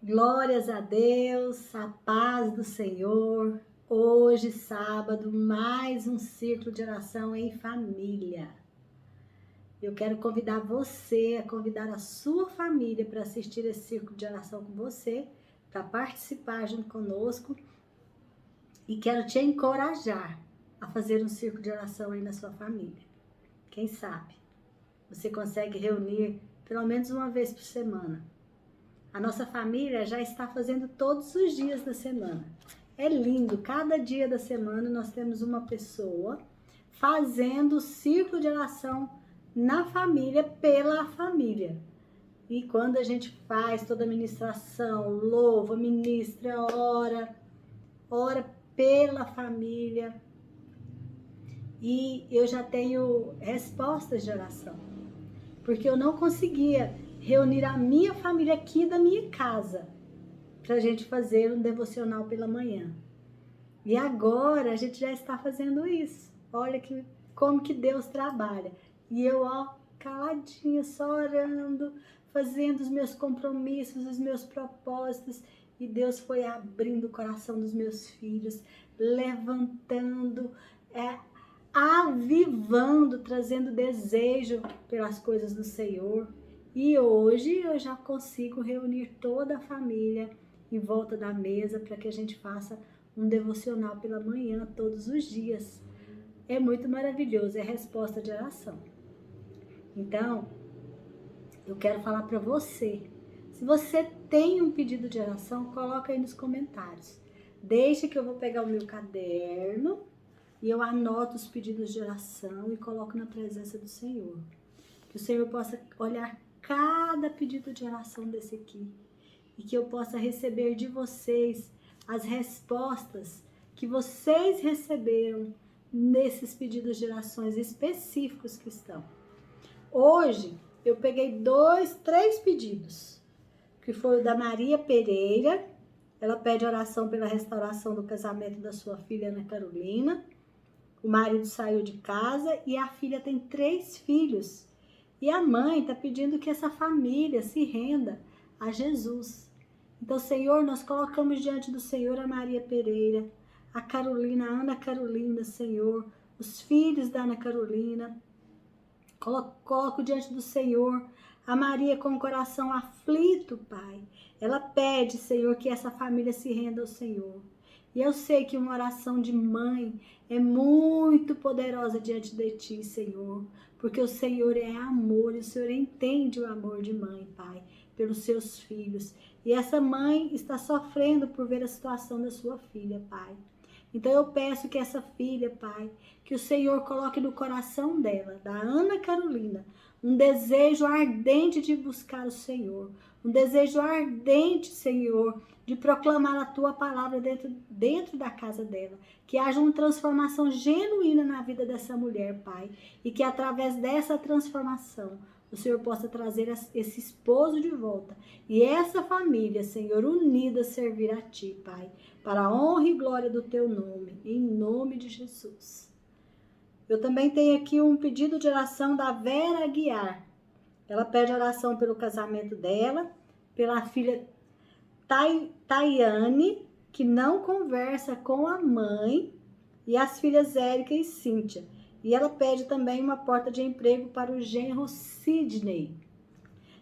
Glórias a Deus, a paz do Senhor. Hoje, sábado, mais um círculo de oração em família. Eu quero convidar você a convidar a sua família para assistir esse círculo de oração com você, para participar junto conosco. E quero te encorajar a fazer um círculo de oração aí na sua família. Quem sabe você consegue reunir pelo menos uma vez por semana. A nossa família já está fazendo todos os dias da semana. É lindo, cada dia da semana nós temos uma pessoa fazendo o círculo de oração na família, pela família. E quando a gente faz toda a ministração, louva, ministra, ora pela família. E eu já tenho respostas de oração, porque eu não conseguia reunir a minha família aqui da minha casa para a gente fazer um devocional pela manhã. E agora a gente já está fazendo isso. Olha como que Deus trabalha. E eu, caladinha, só orando, fazendo os meus compromissos, os meus propósitos. E Deus foi abrindo o coração dos meus filhos, levantando, avivando, trazendo desejo pelas coisas do Senhor. E hoje eu já consigo reunir toda a família em volta da mesa para que a gente faça um devocional pela manhã todos os dias. É muito maravilhoso, é resposta de oração. Então, eu quero falar para você. Se você tem um pedido de oração, coloca aí nos comentários. Deixa que eu vou pegar o meu caderno e eu anoto os pedidos de oração e coloco na presença do Senhor. Que o Senhor possa olhar cada pedido de oração desse aqui. E que eu possa receber de vocês as respostas que vocês receberam nesses pedidos de orações específicos que estão. Hoje eu peguei 3 pedidos. Que foi o da Maria Pereira. Ela pede oração pela restauração do casamento da sua filha Ana Carolina. O marido saiu de casa e a filha tem 3 filhos. E a mãe está pedindo que essa família se renda a Jesus. Então, Senhor, nós colocamos diante do Senhor a Maria Pereira, a Carolina, a Ana Carolina, Senhor, os filhos da Ana Carolina. Coloco diante do Senhor a Maria com o coração aflito, Pai. Ela pede, Senhor, que essa família se renda ao Senhor. E eu sei que uma oração de mãe é muito poderosa diante de Ti, Senhor. Porque o Senhor é amor e o Senhor entende o amor de mãe, Pai, pelos seus filhos. E essa mãe está sofrendo por ver a situação da sua filha, Pai. Então eu peço que essa filha, Pai, que o Senhor coloque no coração dela, da Ana Carolina, um desejo ardente de buscar o Senhor. Um desejo ardente, Senhor, de proclamar a Tua palavra dentro da casa dela. Que haja uma transformação genuína na vida dessa mulher, Pai. E que através dessa transformação, o Senhor possa trazer esse esposo de volta. E essa família, Senhor, unida servir a Ti, Pai. Para a honra e glória do Teu nome. Em nome de Jesus. Eu também tenho aqui um pedido de oração da Vera Aguiar. Ela pede oração pelo casamento dela, pela filha Tayane, que não conversa com a mãe, e as filhas Érica e Cíntia. E ela pede também uma porta de emprego para o genro Sidney.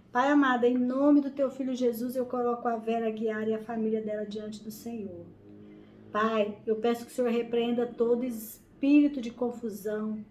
Pai amado, em nome do Teu Filho Jesus, eu coloco a Vera Aguiar e a família dela diante do Senhor. Pai, eu peço que o Senhor repreenda todo espírito de confusão,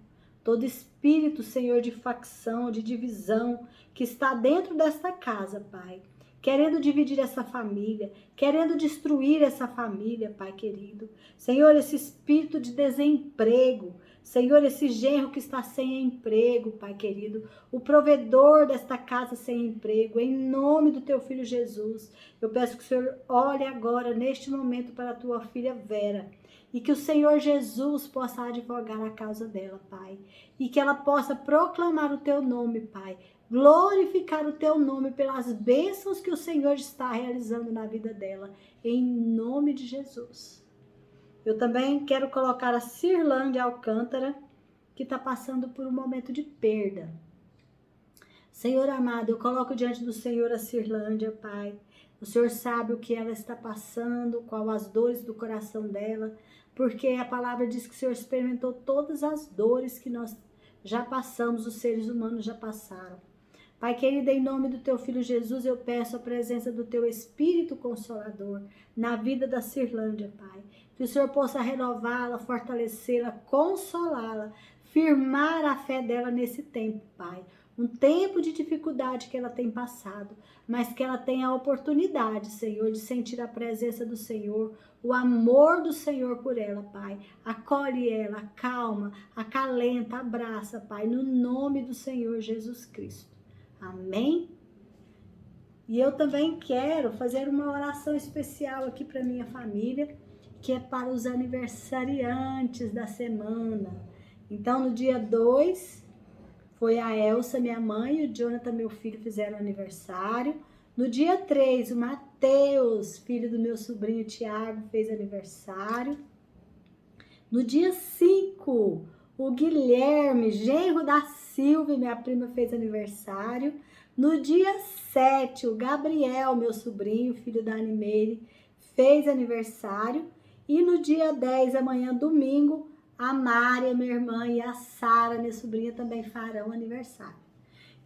todo espírito, Senhor, de facção, de divisão, que está dentro desta casa, Pai. Querendo dividir essa família, querendo destruir essa família, Pai querido. Senhor, esse espírito de desemprego, Senhor, esse genro que está sem emprego, Pai querido, o provedor desta casa sem emprego, em nome do Teu Filho Jesus, eu peço que o Senhor olhe agora, neste momento, para a Tua filha Vera, e que o Senhor Jesus possa advogar a causa dela, Pai, e que ela possa proclamar o Teu nome, Pai, glorificar o Teu nome pelas bênçãos que o Senhor está realizando na vida dela, em nome de Jesus. Eu também quero colocar a Cirlândia Alcântara, que está passando por um momento de perda. Senhor amado, eu coloco diante do Senhor a Cirlândia, Pai. O Senhor sabe o que ela está passando, qual as dores do coração dela, porque a palavra diz que o Senhor experimentou todas as dores que nós já passamos, os seres humanos já passaram. Pai querido, em nome do teu Filho Jesus, eu peço a presença do teu Espírito Consolador na vida da Cirlândia, Pai. Que o Senhor possa renová-la, fortalecê-la, consolá-la, firmar a fé dela nesse tempo, Pai. Um tempo de dificuldade que ela tem passado, mas que ela tenha a oportunidade, Senhor, de sentir a presença do Senhor, o amor do Senhor por ela, Pai. Acolhe ela, acalma, acalenta, abraça, Pai, no nome do Senhor Jesus Cristo. Amém? E eu também quero fazer uma oração especial aqui para minha família, que é para os aniversariantes da semana. Então, no dia 2, foi a Elsa, minha mãe, e o Jonathan, meu filho, fizeram aniversário. No dia 3, o Mateus, filho do meu sobrinho Tiago, fez aniversário. No dia 5, o Guilherme, genro da Silvia, minha prima, fez aniversário. No dia 7, o Gabriel, meu sobrinho, filho da Animeire, fez aniversário. E no dia 10, amanhã, domingo, a Mária, minha irmã, e a Sara, minha sobrinha, também farão aniversário.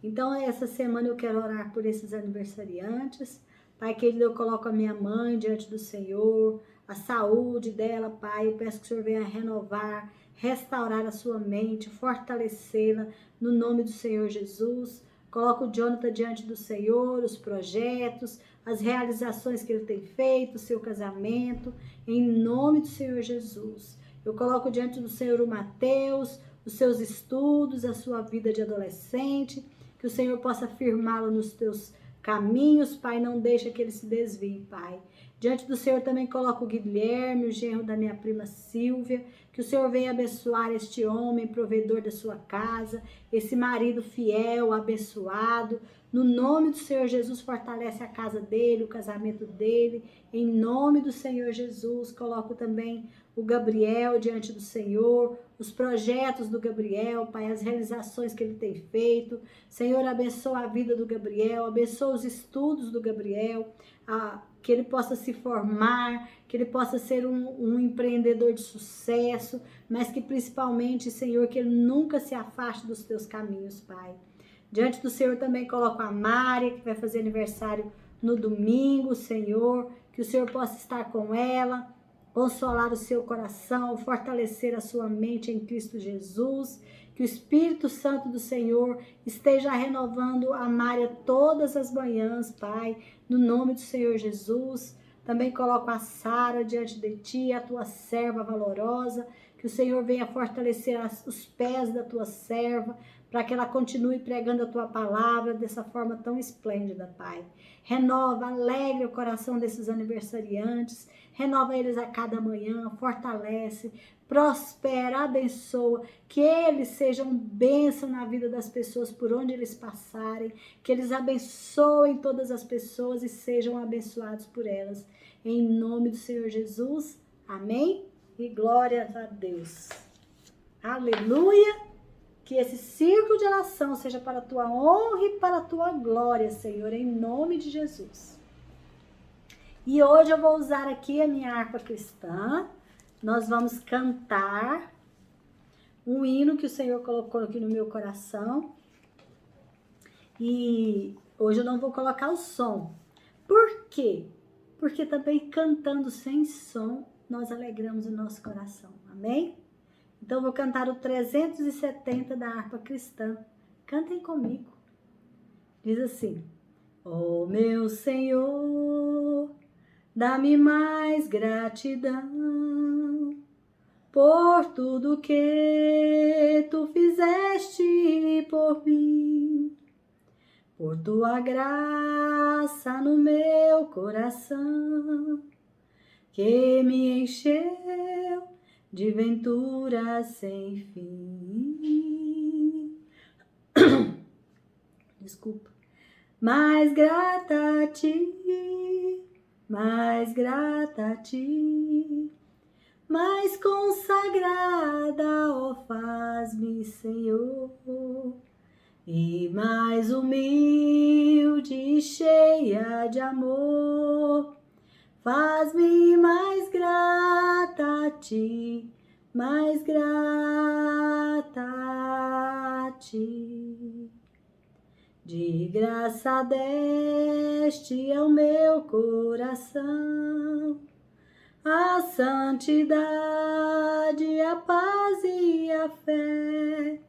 Então, essa semana eu quero orar por esses aniversariantes. Pai querido, eu coloco a minha mãe diante do Senhor, a saúde dela, Pai. Eu peço que o Senhor venha renovar, restaurar a sua mente, fortalecê-la, no nome do Senhor Jesus. Coloco o Jonathan diante do Senhor, os projetos, as realizações que ele tem feito, o seu casamento, em nome do Senhor Jesus. Eu coloco diante do Senhor o Mateus, os seus estudos, a sua vida de adolescente, que o Senhor possa firmá-lo nos teus caminhos, Pai, não deixa que ele se desvie, Pai. Diante do Senhor também coloco o Guilherme, o genro da minha prima Silvia, que o Senhor venha abençoar este homem, provedor da sua casa, esse marido fiel, abençoado. No nome do Senhor Jesus, fortalece a casa dele, o casamento dele. Em nome do Senhor Jesus, coloco também o Gabriel diante do Senhor, os projetos do Gabriel, Pai, as realizações que ele tem feito. Senhor, abençoa a vida do Gabriel, abençoa os estudos do Gabriel, que ele possa se formar, que ele possa ser um empreendedor de sucesso, mas que principalmente, Senhor, que ele nunca se afaste dos teus caminhos, Pai. Diante do Senhor também coloco a Mária, que vai fazer aniversário no domingo, Senhor, que o Senhor possa estar com ela, consolar o seu coração, fortalecer a sua mente em Cristo Jesus, que o Espírito Santo do Senhor esteja renovando a Mária todas as manhãs, Pai, no nome do Senhor Jesus. Também coloco a Sara diante de ti, a tua serva valorosa, que o Senhor venha fortalecer os pés da tua serva, para que ela continue pregando a tua palavra dessa forma tão esplêndida, Pai. Renova, alegra o coração desses aniversariantes, renova eles a cada manhã, fortalece, prospera, abençoa, que eles sejam bênção na vida das pessoas por onde eles passarem, que eles abençoem todas as pessoas e sejam abençoados por elas. Em nome do Senhor Jesus, amém? E glórias a Deus. Aleluia! Que esse círculo de oração seja para a tua honra e para a tua glória, Senhor, em nome de Jesus. E hoje eu vou usar aqui a minha harpa cristã. Nós vamos cantar um hino que o Senhor colocou aqui no meu coração. E hoje eu não vou colocar o som. Por quê? Porque também cantando sem som, nós alegramos o nosso coração. Amém? Então, eu vou cantar o 370 da harpa cristã. Cantem comigo. Diz assim: ó meu Senhor, dá-me mais gratidão por tudo que tu fizeste por mim, por tua graça no meu coração, que me encheu de ventura sem fim. Desculpa. Mais grata a ti, mais grata a ti, mais consagrada, ó faz-me, Senhor, e mais humilde e cheia de amor. Faz-me mais grata a ti, mais grata a ti. De graça deste ao meu coração a santidade, a paz e a fé,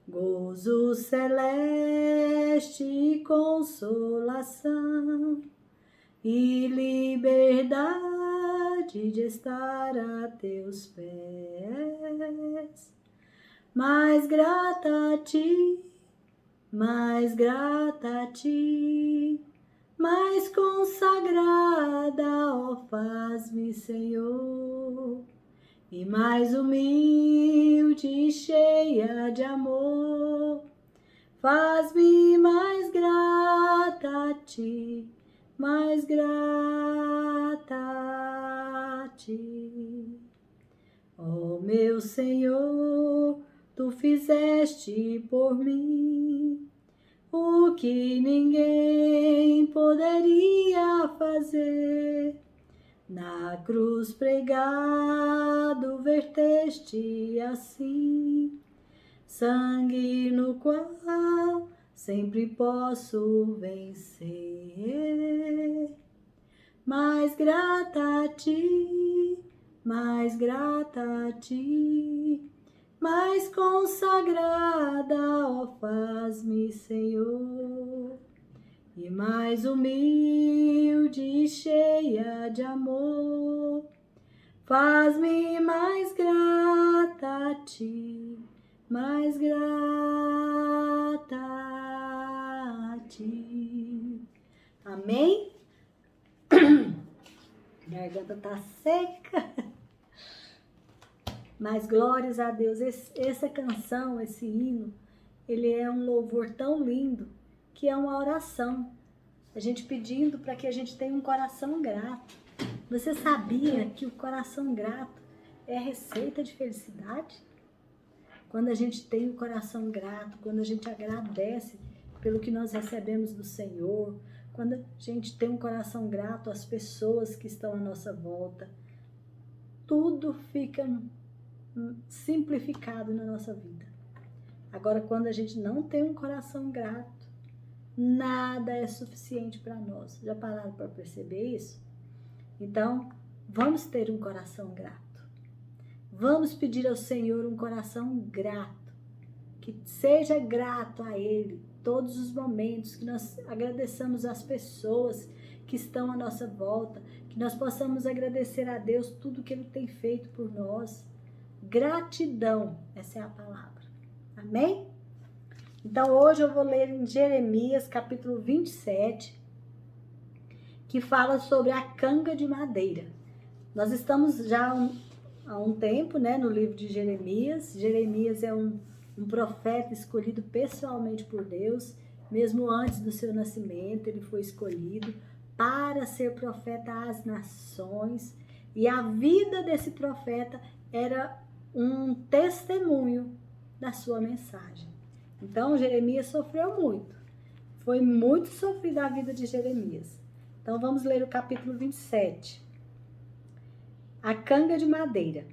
gozo celeste e consolação, e liberdade de estar a teus pés. Mais grata a ti, mais grata a ti, mais consagrada, ó, faz-me, Senhor, e mais humilde e cheia de amor. Faz-me mais grata a ti, mais grata a ti. Ó meu Senhor, tu fizeste por mim o que ninguém poderia fazer. Na cruz pregado verteste assim sangue no qual sempre posso vencer. Mais grata a ti, mais grata a ti, mais consagrada, ó, faz-me, Senhor, e mais humilde e cheia de amor. Faz-me mais grata a ti, mais grata a ti. Amém? A garganta tá seca. Mas glórias a Deus. Essa canção, esse hino, ele é um louvor tão lindo que é uma oração. A gente pedindo para que a gente tenha um coração grato. Você sabia que o coração grato é receita de felicidade? Quando a gente tem o coração grato, quando a gente agradece pelo que nós recebemos do Senhor, quando a gente tem um coração grato às pessoas que estão à nossa volta, tudo fica simplificado na nossa vida. Agora, quando a gente não tem um coração grato, nada é suficiente para nós. Já pararam para perceber isso? Então, vamos ter um coração grato. Vamos pedir ao Senhor um coração grato, que seja grato a Ele todos os momentos, que nós agradeçamos as pessoas que estão à nossa volta, que nós possamos agradecer a Deus tudo que Ele tem feito por nós. Gratidão, essa é a palavra. Amém? Então, hoje eu vou ler em Jeremias, capítulo 27, que fala sobre a canga de madeira. Nós estamos já há um tempo, né, no livro de Jeremias. Jeremias é um profeta escolhido pessoalmente por Deus, mesmo antes do seu nascimento, ele foi escolhido para ser profeta às nações, e a vida desse profeta era um testemunho da sua mensagem. Então, Jeremias sofreu muito, foi muito sofrida a vida de Jeremias. Então, vamos ler o capítulo 27. A canga de madeira.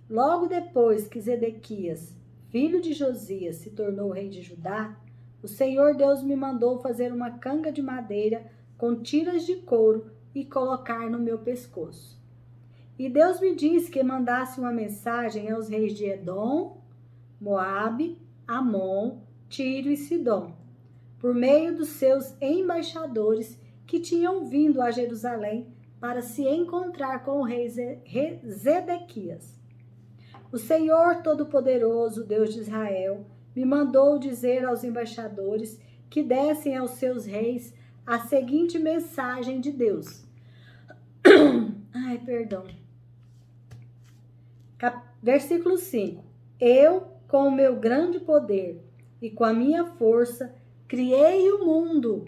Logo depois que Zedequias, filho de Josias, se tornou rei de Judá, o Senhor Deus me mandou fazer uma canga de madeira com tiras de couro e colocar no meu pescoço. E Deus me disse que mandasse uma mensagem aos reis de Edom, Moabe, Amon, Tiro e Sidom, por meio dos seus embaixadores que tinham vindo a Jerusalém para se encontrar com o rei Zedequias. O Senhor Todo-Poderoso, Deus de Israel, me mandou dizer aos embaixadores que dessem aos seus reis a seguinte mensagem de Deus. Versículo 5. Eu, com o meu grande poder e com a minha força, criei o mundo,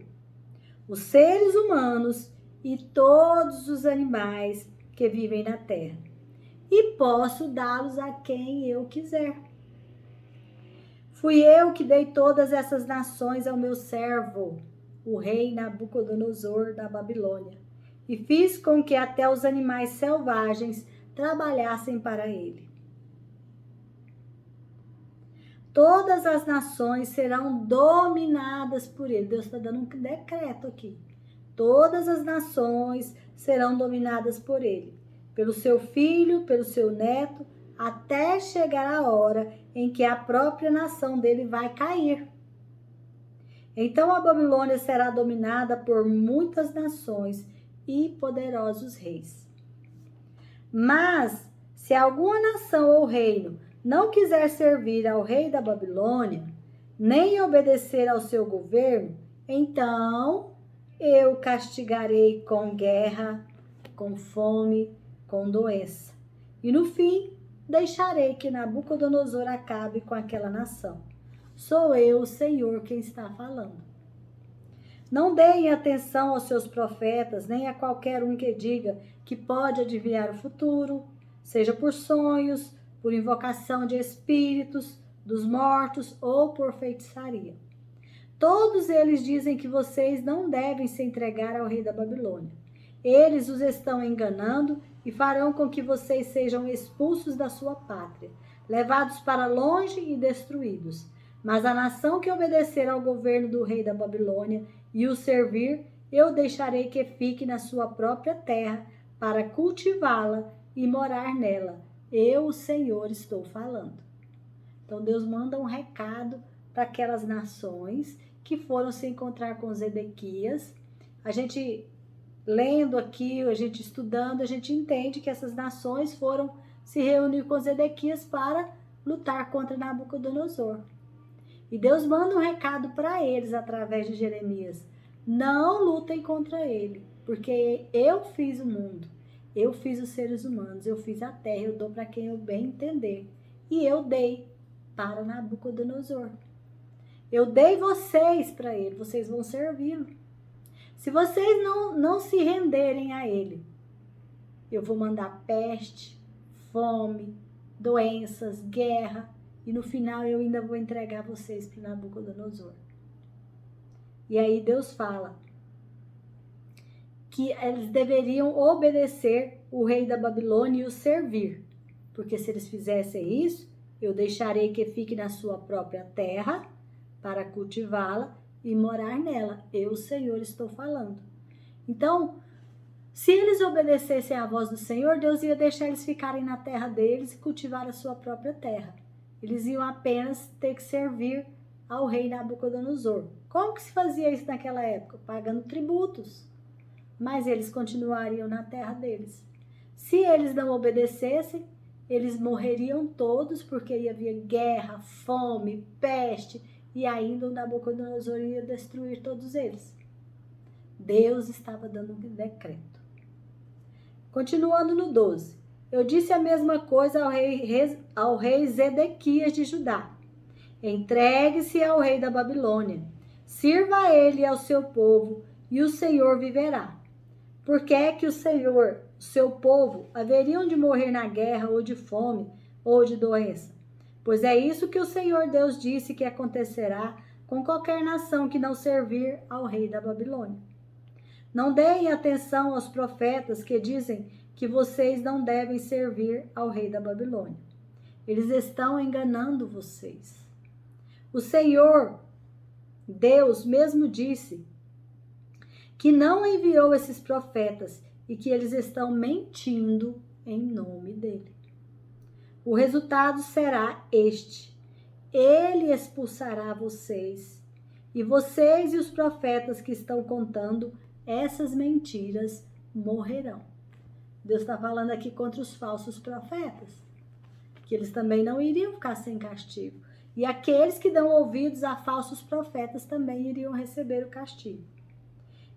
os seres humanos e todos os animais que vivem na terra, e posso dá-los a quem eu quiser. Fui eu que dei todas essas nações ao meu servo, o rei Nabucodonosor da Babilônia, e fiz com que até os animais selvagens trabalhassem para ele. Todas as nações serão dominadas por ele. Deus está dando um decreto aqui. Todas as nações serão dominadas por ele, pelo seu filho, pelo seu neto, até chegar a hora em que a própria nação dele vai cair. Então a Babilônia será dominada por muitas nações e poderosos reis. Mas, se alguma nação ou reino não quiser servir ao rei da Babilônia, nem obedecer ao seu governo, então eu castigarei com guerra, com fome, com doença. E no fim, deixarei que Nabucodonosor acabe com aquela nação. Sou eu, o Senhor, quem está falando. Não deem atenção aos seus profetas, nem a qualquer um que diga que pode adivinhar o futuro, seja por sonhos, por invocação de espíritos, dos mortos ou por feitiçaria. Todos eles dizem que vocês não devem se entregar ao rei da Babilônia. Eles os estão enganando e farão com que vocês sejam expulsos da sua pátria, levados para longe e destruídos. Mas a nação que obedecer ao governo do rei da Babilônia e o servir, eu deixarei que fique na sua própria terra para cultivá-la e morar nela. Eu, o Senhor, estou falando. Então Deus manda um recado para aquelas nações que foram se encontrar com Zedequias. A gente lendo aqui, a gente estudando, a gente entende que essas nações foram se reunir com Zedequias para lutar contra Nabucodonosor. E Deus manda um recado para eles através de Jeremias. Não lutem contra ele, porque eu fiz o mundo, eu fiz os seres humanos, eu fiz a terra, eu dou para quem eu bem entender. E eu dei para Nabucodonosor. Eu dei vocês para ele, vocês vão servi-lo. Se vocês não se renderem a ele, eu vou mandar peste, fome, doenças, guerra, e no final eu ainda vou entregar vocês para Nabucodonosor. E aí Deus fala que eles deveriam obedecer o rei da Babilônia e o servir. Porque se eles fizessem isso, eu deixarei que fique na sua própria terra para cultivá-la e morar nela. Eu, o Senhor, estou falando. Então, se eles obedecessem à voz do Senhor, Deus ia deixar eles ficarem na terra deles e cultivar a sua própria terra. Eles iam apenas ter que servir ao rei Nabucodonosor. Como que se fazia isso naquela época? Pagando tributos. Mas eles continuariam na terra deles. Se eles não obedecessem, eles morreriam todos, porque havia guerra, fome, peste, e ainda o Nabucodonosor ia destruir todos eles. Deus estava dando um decreto. Continuando no 12. Eu disse a mesma coisa ao rei Zedequias de Judá. Entregue-se ao rei da Babilônia. Sirva a ele e ao seu povo, e o Senhor viverá. Por que é que o Senhor, seu povo, haveriam de morrer na guerra, ou de fome, ou de doença? Pois é isso que o Senhor Deus disse que acontecerá com qualquer nação que não servir ao rei da Babilônia. Não deem atenção aos profetas que dizem que vocês não devem servir ao rei da Babilônia. Eles estão enganando vocês. O Senhor, Deus mesmo disse que não enviou esses profetas e que eles estão mentindo em nome dele. O resultado será este: ele expulsará vocês, e vocês e os profetas que estão contando essas mentiras morrerão. Deus está falando aqui contra os falsos profetas, que eles também não iriam ficar sem castigo. E aqueles que dão ouvidos a falsos profetas também iriam receber o castigo.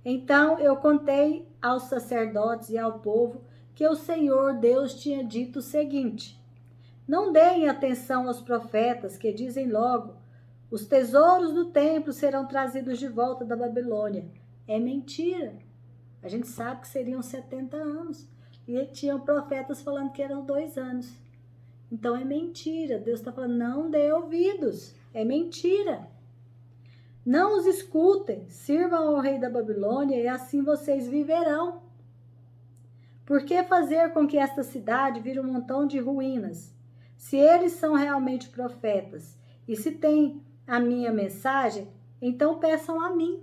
Então eu contei aos sacerdotes e ao povo que o Senhor Deus tinha dito o seguinte: não deem atenção aos profetas que dizem logo: os tesouros do templo serão trazidos de volta da Babilônia. É mentira. A gente sabe que seriam 70 anos. E tinham profetas falando que eram 2 anos. Então é mentira. Deus está falando, não dê ouvidos. É mentira. Não os escutem, sirvam ao rei da Babilônia e assim vocês viverão. Por que fazer com que esta cidade vire um montão de ruínas? Se eles são realmente profetas e se têm a minha mensagem, então peçam a mim.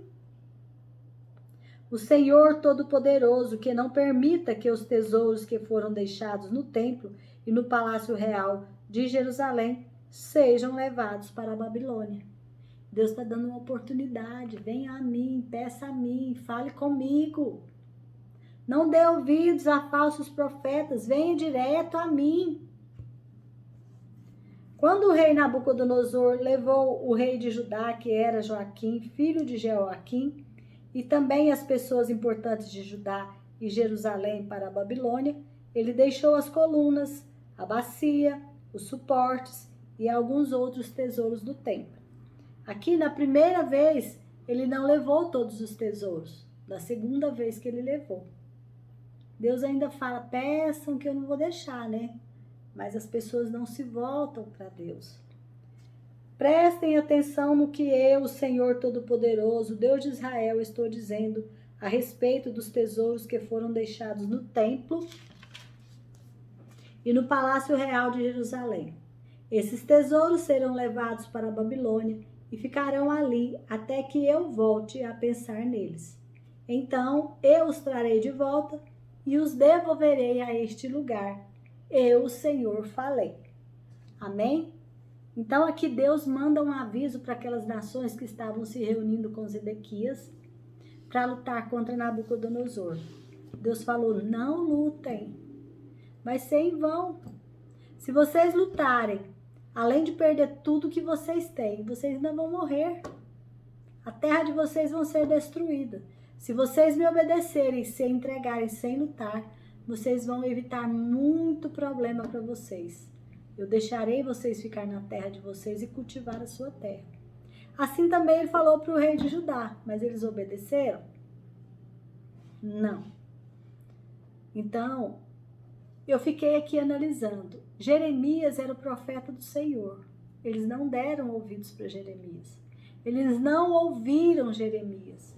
O Senhor Todo-Poderoso, que não permita que os tesouros que foram deixados no templo e no palácio real de Jerusalém sejam levados para a Babilônia. Deus está dando uma oportunidade. Venha a mim, peça a mim, fale comigo. Não dê ouvidos a falsos profetas, venha direto a mim. Quando o rei Nabucodonosor levou o rei de Judá, que era Joaquim, filho de Jeoaquim, e também as pessoas importantes de Judá e Jerusalém para a Babilônia, ele deixou as colunas, a bacia, os suportes e alguns outros tesouros do templo. Aqui, na primeira vez, ele não levou todos os tesouros. Da segunda vez que ele levou. Deus ainda fala, peçam que eu não vou deixar, né? Mas as pessoas não se voltam para Deus. Prestem atenção no que eu, o Senhor Todo-Poderoso, Deus de Israel, estou dizendo a respeito dos tesouros que foram deixados no templo e no palácio real de Jerusalém. Esses tesouros serão levados para a Babilônia e ficarão ali até que eu volte a pensar neles. Então eu os trarei de volta e os devolverei a este lugar. Eu, o Senhor, falei. Amém? Então aqui Deus manda um aviso para aquelas nações que estavam se reunindo com Zedequias para lutar contra Nabucodonosor. Deus falou, não lutem, vai ser em vão. Se vocês lutarem, além de perder tudo que vocês têm, vocês ainda vão morrer. A terra de vocês vai ser destruída. Se vocês me obedecerem e se entregarem sem lutar, vocês vão evitar muito problema para vocês. Eu deixarei vocês ficar na terra de vocês e cultivar a sua terra. Assim também ele falou para o rei de Judá, mas eles obedeceram? Não. Então, eu fiquei aqui analisando. Jeremias era o profeta do Senhor. Eles não deram ouvidos para Jeremias. Eles não ouviram Jeremias.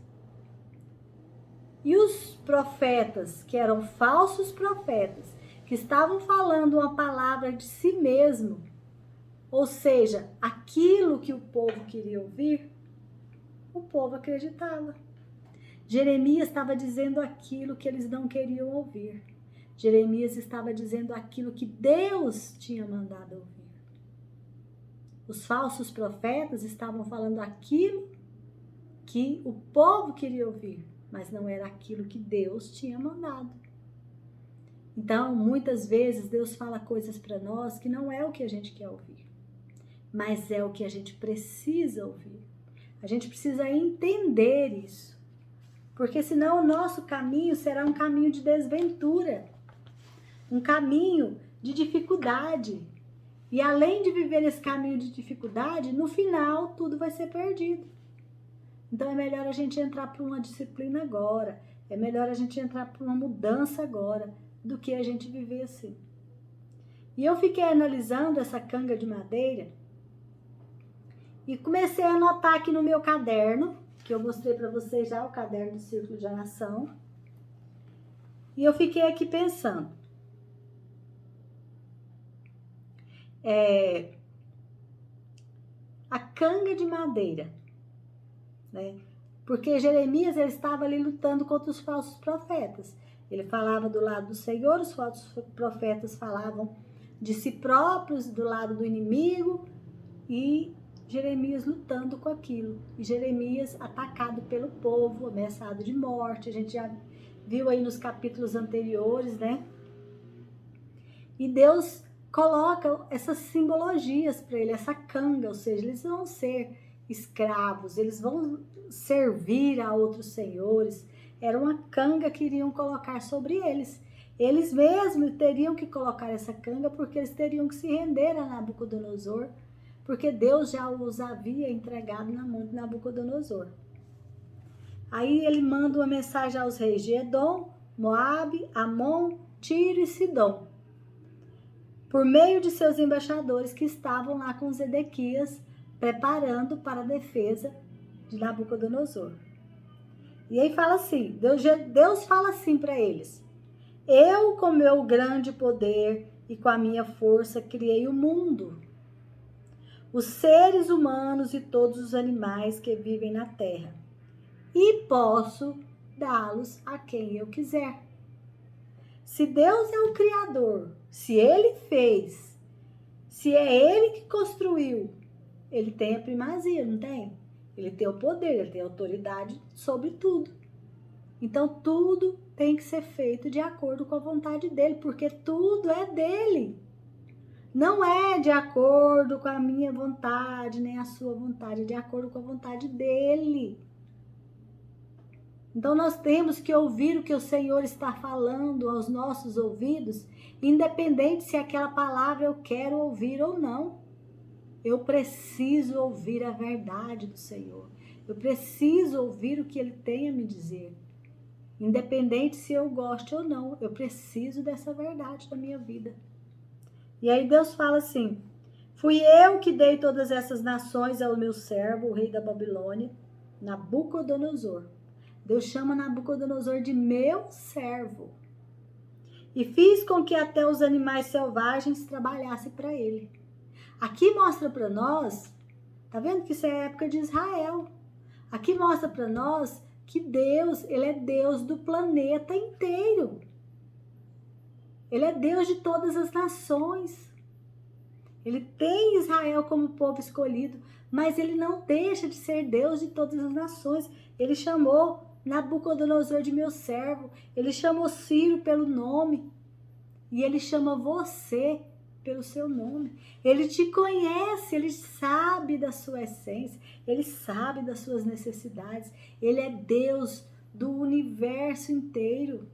E os profetas, que eram falsos profetas, que estavam falando uma palavra de si mesmo, ou seja, aquilo que o povo queria ouvir, o povo acreditava. Jeremias estava dizendo aquilo que eles não queriam ouvir. Jeremias estava dizendo aquilo que Deus tinha mandado ouvir. Os falsos profetas estavam falando aquilo que o povo queria ouvir, mas não era aquilo que Deus tinha mandado. Então, muitas vezes, Deus fala coisas para nós que não é o que a gente quer ouvir, mas é o que a gente precisa ouvir. A gente precisa entender isso, porque senão o nosso caminho será um caminho de desventura, um caminho de dificuldade. E além de viver esse caminho de dificuldade, no final tudo vai ser perdido. Então é melhor a gente entrar para uma disciplina agora, é melhor a gente entrar para uma mudança agora, do que a gente viver assim. E eu fiquei analisando essa canga de madeira e comecei a anotar aqui no meu caderno, que eu mostrei para vocês já, o caderno do Círculo de Oração. E eu fiquei aqui pensando. A canga de madeira, né? Porque Jeremias ele estava ali lutando contra os falsos profetas. Ele falava do lado do Senhor, os falsos profetas falavam de si próprios, do lado do inimigo, e Jeremias lutando com aquilo. E Jeremias atacado pelo povo, ameaçado de morte. A gente já viu aí nos capítulos anteriores, né? E Deus coloca essas simbologias para ele, essa canga, ou seja, eles vão ser escravos, eles vão servir a outros senhores. Era uma canga que iriam colocar sobre eles. Eles mesmos teriam que colocar essa canga porque eles teriam que se render a Nabucodonosor, porque Deus já os havia entregado na mão de Nabucodonosor. Aí ele manda uma mensagem aos reis de Edom, Moabe, Amon, Tiro e Sidom, por meio de seus embaixadores que estavam lá com Zedequias preparando para a defesa de Nabucodonosor. E aí fala assim, Deus fala assim para eles: eu, com meu grande poder e com a minha força, criei o mundo, os seres humanos e todos os animais que vivem na terra, e posso dá-los a quem eu quiser. Se Deus é o Criador, se Ele fez, se é Ele que construiu, Ele tem a primazia, não tem? Ele tem o poder, Ele tem a autoridade sobre tudo. Então, tudo tem que ser feito de acordo com a vontade dEle, porque tudo é dEle. Não é de acordo com a minha vontade, nem a sua vontade, é de acordo com a vontade dEle. Então, nós temos que ouvir o que o Senhor está falando aos nossos ouvidos, independente se aquela palavra eu quero ouvir ou não. Eu preciso ouvir a verdade do Senhor. Eu preciso ouvir o que Ele tem a me dizer. Independente se eu gosto ou não, eu preciso dessa verdade na minha vida. E aí Deus fala assim: fui eu que dei todas essas nações ao meu servo, o rei da Babilônia, Nabucodonosor. Deus chama Nabucodonosor de meu servo. E fiz com que até os animais selvagens trabalhassem para ele. Aqui mostra para nós, tá vendo que isso é a época de Israel. Aqui mostra para nós que Deus, Ele é Deus do planeta inteiro. Ele é Deus de todas as nações. Ele tem Israel como povo escolhido, mas Ele não deixa de ser Deus de todas as nações. Ele chamou Nabucodonosor de meu servo, Ele chamou Ciro pelo nome, e Ele chama você pelo seu nome. Ele te conhece, Ele sabe da sua essência, Ele sabe das suas necessidades. Ele é Deus do universo inteiro.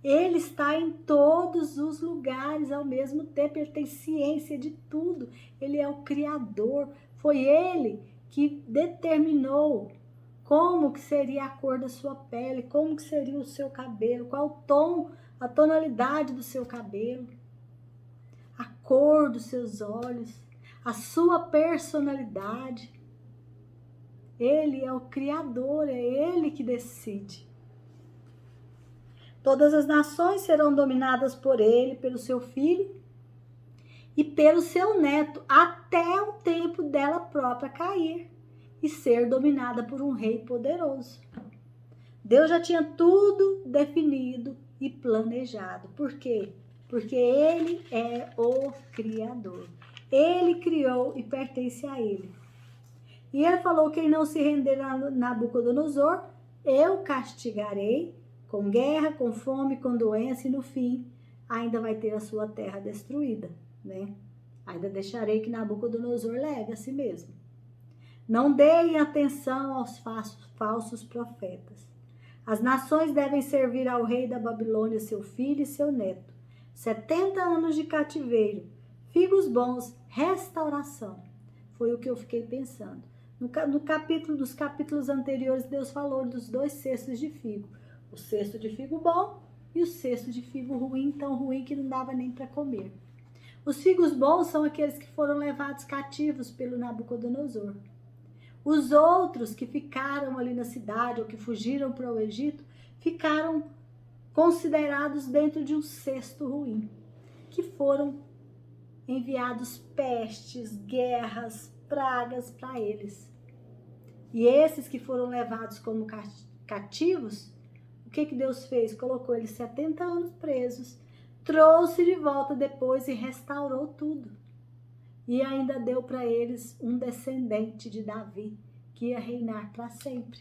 Ele está em todos os lugares ao mesmo tempo. Ele tem ciência de tudo. Ele é o Criador. Foi Ele que determinou como que seria a cor da sua pele, como que seria o seu cabelo, qual o tom, a tonalidade do seu cabelo, a cor dos seus olhos, a sua personalidade. Ele é o Criador, é Ele que decide. Todas as nações serão dominadas por Ele, pelo seu filho e pelo seu neto, até o tempo dela própria cair e ser dominada por um rei poderoso. Deus já tinha tudo definido e planejado. Por quê? Porque Ele é o Criador. Ele criou e pertence a Ele. E Ele falou: quem não se render a Nabucodonosor, eu castigarei com guerra, com fome, com doença, e no fim ainda vai ter a sua terra destruída, né? Ainda deixarei que Nabucodonosor leve a si mesmo. Não deem atenção aos falsos profetas. As nações devem servir ao rei da Babilônia, seu filho e seu neto. 70 anos de cativeiro, figos bons, restauração. Foi o que eu fiquei pensando. Dos capítulos anteriores, Deus falou dos 2 cestos de figo. O cesto de figo bom e o cesto de figo ruim, tão ruim que não dava nem para comer. Os figos bons são aqueles que foram levados cativos pelo Nabucodonosor. Os outros que ficaram ali na cidade ou que fugiram para o Egito, ficaram considerados dentro de um cesto ruim, que foram enviados pestes, guerras, pragas para eles. E esses que foram levados como cativos, o que Deus fez? Colocou eles 70 anos presos, trouxe de volta depois e restaurou tudo. E ainda deu para eles um descendente de Davi, que ia reinar para sempre.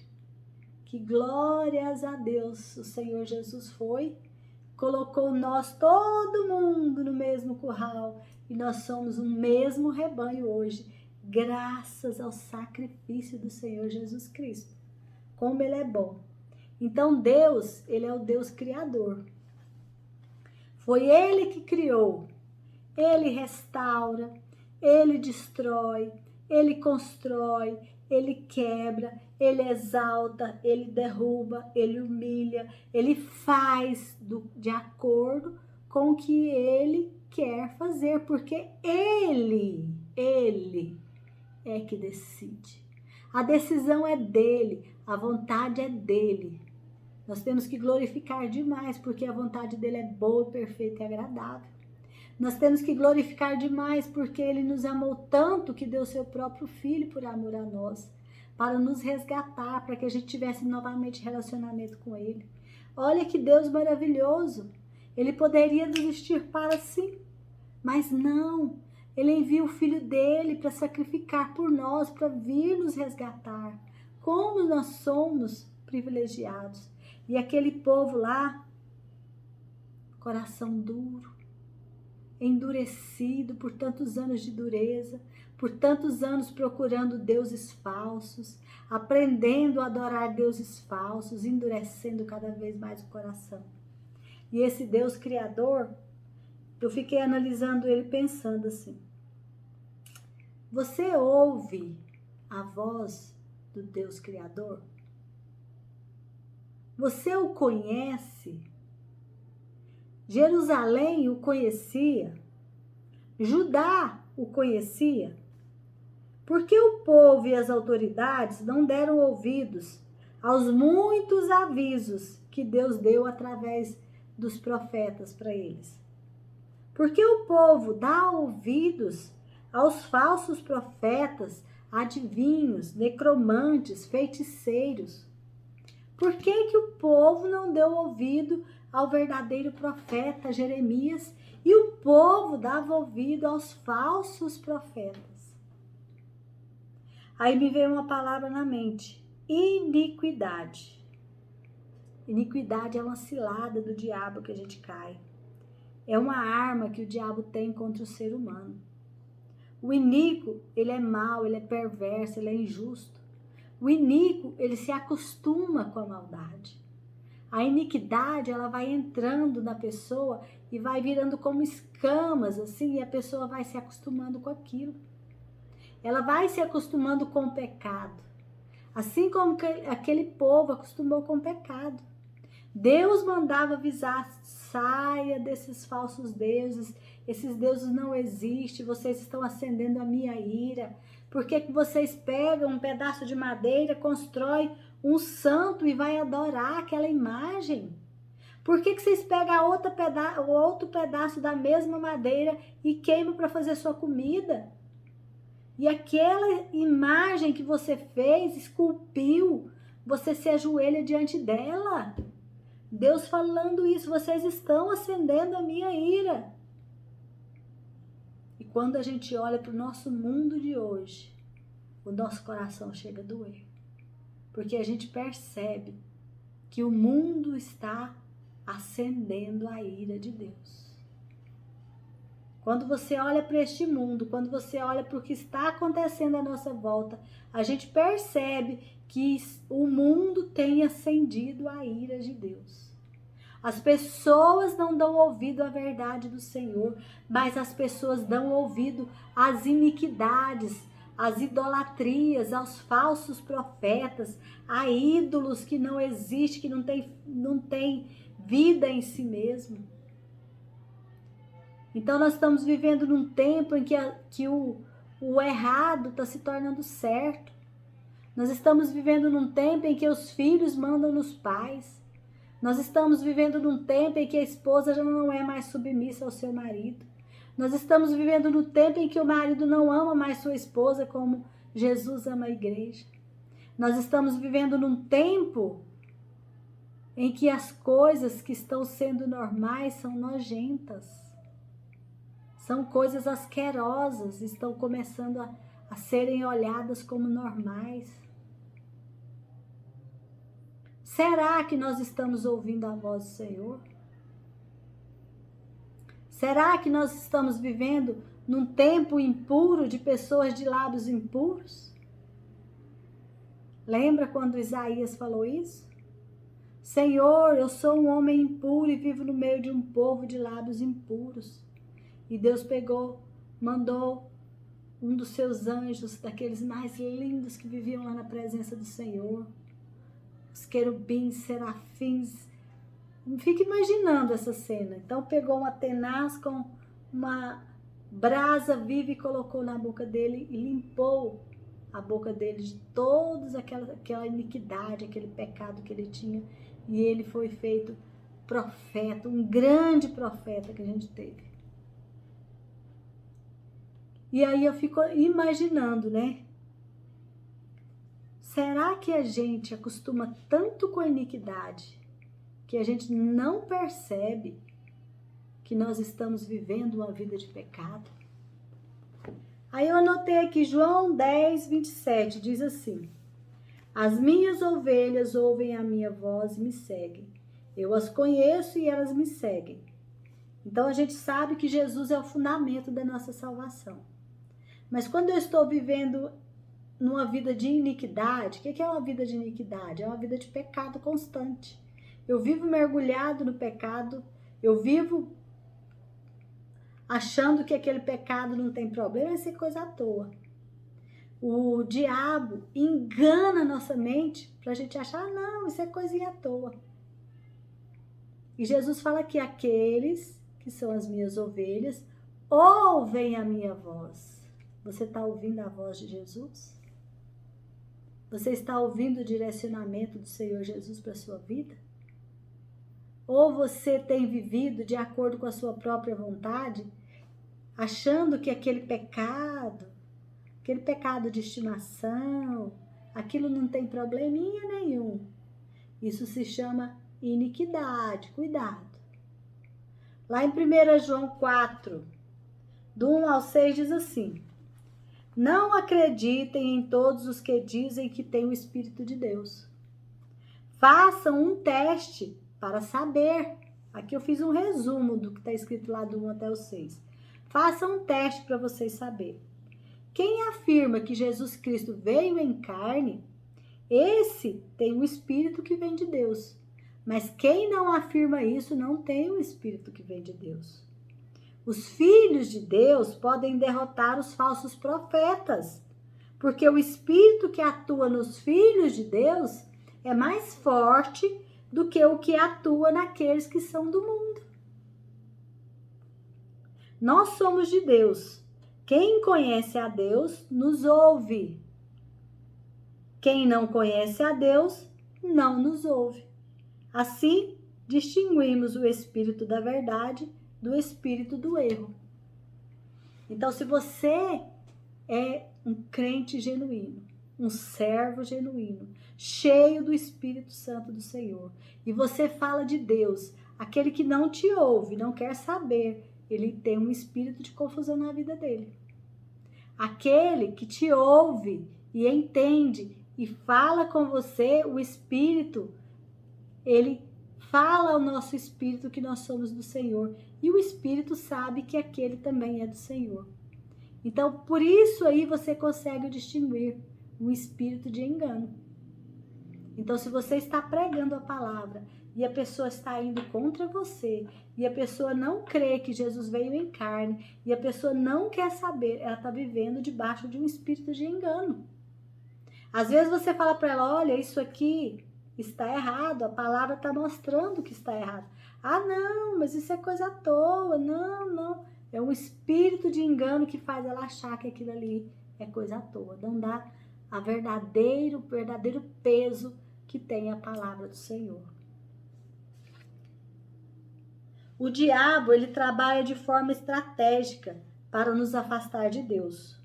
Que glórias a Deus, o Senhor Jesus foi, colocou nós, todo mundo, no mesmo curral, e nós somos o mesmo rebanho hoje, graças ao sacrifício do Senhor Jesus Cristo. Como Ele é bom. Então Deus, Ele é o Deus Criador. Foi Ele que criou. Ele restaura, Ele destrói, Ele constrói, Ele quebra, Ele exalta, Ele derruba, Ele humilha, Ele faz de acordo com o que Ele quer fazer, porque Ele é que decide. A decisão é dele, a vontade é dele. Nós temos que glorificar demais, porque a vontade dele é boa, perfeita e agradável. Nós temos que glorificar demais, porque ele nos amou tanto que deu seu próprio filho por amor a nós, para nos resgatar, para que a gente tivesse novamente relacionamento com ele. Olha que Deus maravilhoso! Ele poderia desistir para si, mas não. Ele envia o filho dele para sacrificar por nós, para vir nos resgatar. Como nós somos privilegiados. E aquele povo lá, coração duro, endurecido por tantos anos de dureza, por tantos anos procurando deuses falsos, aprendendo a adorar deuses falsos, endurecendo cada vez mais o coração. E esse Deus Criador, eu fiquei analisando ele pensando assim, você ouve a voz do Deus Criador? Você o conhece? Jerusalém o conhecia? Judá o conhecia? Por que o povo e as autoridades não deram ouvidos aos muitos avisos que Deus deu através dos profetas para eles? Por que o povo dá ouvidos aos falsos profetas, adivinhos, necromantes, feiticeiros? Por que o povo não deu ouvido ao verdadeiro profeta Jeremias e o povo dava ouvido aos falsos profetas? Aí me veio uma palavra na mente, iniquidade. Iniquidade é uma cilada do diabo que a gente cai. É uma arma que o diabo tem contra o ser humano. O iníquo, ele é mau, ele é perverso, ele é injusto. O iníquo, ele se acostuma com a maldade. A iniquidade, ela vai entrando na pessoa e vai virando como escamas, assim, e a pessoa vai se acostumando com aquilo. Ela vai se acostumando com o pecado. Assim como aquele povo acostumou com o pecado. Deus mandava avisar, saia desses falsos deuses, esses deuses não existem, vocês estão acendendo a minha ira. Por que vocês pegam um pedaço de madeira, constrói um santo e vai adorar aquela imagem? Por que vocês pegam outro pedaço da mesma madeira e queimam para fazer sua comida? E aquela imagem que você fez, esculpiu, você se ajoelha diante dela. Deus falando isso, vocês estão acendendo a minha ira. E quando a gente olha para o nosso mundo de hoje, o nosso coração chega a doer. Porque a gente percebe que o mundo está acendendo a ira de Deus. Quando você olha para este mundo, quando você olha para o que está acontecendo à nossa volta, a gente percebe que o mundo tem acendido a ira de Deus. As pessoas não dão ouvido à verdade do Senhor, mas as pessoas dão ouvido às iniquidades, às idolatrias, aos falsos profetas, a ídolos que não existem, que não tem vida em si mesmo. Então nós estamos vivendo num tempo em que o errado está se tornando certo. Nós estamos vivendo num tempo em que os filhos mandam nos pais. Nós estamos vivendo num tempo em que a esposa já não é mais submissa ao seu marido. Nós estamos vivendo num tempo em que o marido não ama mais sua esposa como Jesus ama a igreja. Nós estamos vivendo num tempo em que as coisas que estão sendo normais são nojentas. São coisas asquerosas, estão começando a serem olhadas como normais. Será que nós estamos ouvindo a voz do Senhor? Será que nós estamos vivendo num tempo impuro de pessoas de lábios impuros? Lembra quando Isaías falou isso? Senhor, eu sou um homem impuro e vivo no meio de um povo de lábios impuros. E Deus mandou um dos seus anjos, daqueles mais lindos que viviam lá na presença do Senhor. Os querubins, serafins. Fica imaginando essa cena. Então pegou uma tenaz com uma brasa viva e colocou na boca dele e limpou a boca dele de toda aquela iniquidade, aquele pecado que ele tinha. E ele foi feito profeta, um grande profeta que a gente teve. E aí eu fico imaginando, né? Será que a gente acostuma tanto com a iniquidade que a gente não percebe que nós estamos vivendo uma vida de pecado? Aí eu anotei aqui João 10, 27, diz assim: as minhas ovelhas ouvem a minha voz e me seguem. Eu as conheço e elas me seguem. Então a gente sabe que Jesus é o fundamento da nossa salvação. Mas quando eu estou vivendo numa vida de iniquidade, o que é uma vida de iniquidade? É uma vida de pecado constante. Eu vivo mergulhado no pecado, eu vivo achando que aquele pecado não tem problema, isso é coisa à toa. O diabo engana a nossa mente para a gente achar, não, isso é coisinha à toa. E Jesus fala que aqueles que são as minhas ovelhas ouvem a minha voz. Você está ouvindo a voz de Jesus? Você está ouvindo o direcionamento do Senhor Jesus para a sua vida? Ou você tem vivido de acordo com a sua própria vontade, achando que aquele pecado de estimação, aquilo não tem probleminha nenhum. Isso se chama iniquidade, cuidado. Lá em 1 João 4, do 1 ao 6, diz assim: não acreditem em todos os que dizem que têm o Espírito de Deus. Façam um teste para saber. Aqui eu fiz um resumo do que está escrito lá do 1 até o 6. Façam um teste para vocês saberem. Quem afirma que Jesus Cristo veio em carne, esse tem o Espírito que vem de Deus. Mas quem não afirma isso não tem o Espírito que vem de Deus. Os filhos de Deus podem derrotar os falsos profetas, porque o Espírito que atua nos filhos de Deus é mais forte do que o que atua naqueles que são do mundo. Nós somos de Deus. Quem conhece a Deus nos ouve. Quem não conhece a Deus não nos ouve. Assim, distinguimos o espírito da verdade do espírito do erro. Então, se você é um crente genuíno, um servo genuíno, cheio do Espírito Santo do Senhor, e você fala de Deus, aquele que não te ouve, não quer saber, ele tem um espírito de confusão na vida dele. Aquele que te ouve e entende e fala com você, o Espírito, ele fala ao nosso espírito que nós somos do Senhor. E o Espírito sabe que aquele também é do Senhor. Então, por isso aí você consegue distinguir um espírito de engano. Então, se você está pregando a palavra e a pessoa está indo contra você, e a pessoa não crê que Jesus veio em carne, e a pessoa não quer saber, ela está vivendo debaixo de um espírito de engano. Às vezes você fala para ela, olha, isso aqui está errado, a palavra está mostrando que está errado. Ah, não, mas isso é coisa à toa, não. É um espírito de engano que faz ela achar que aquilo ali é coisa à toa. Não dá o verdadeiro peso que tem a palavra do Senhor. O diabo, ele trabalha de forma estratégica para nos afastar de Deus.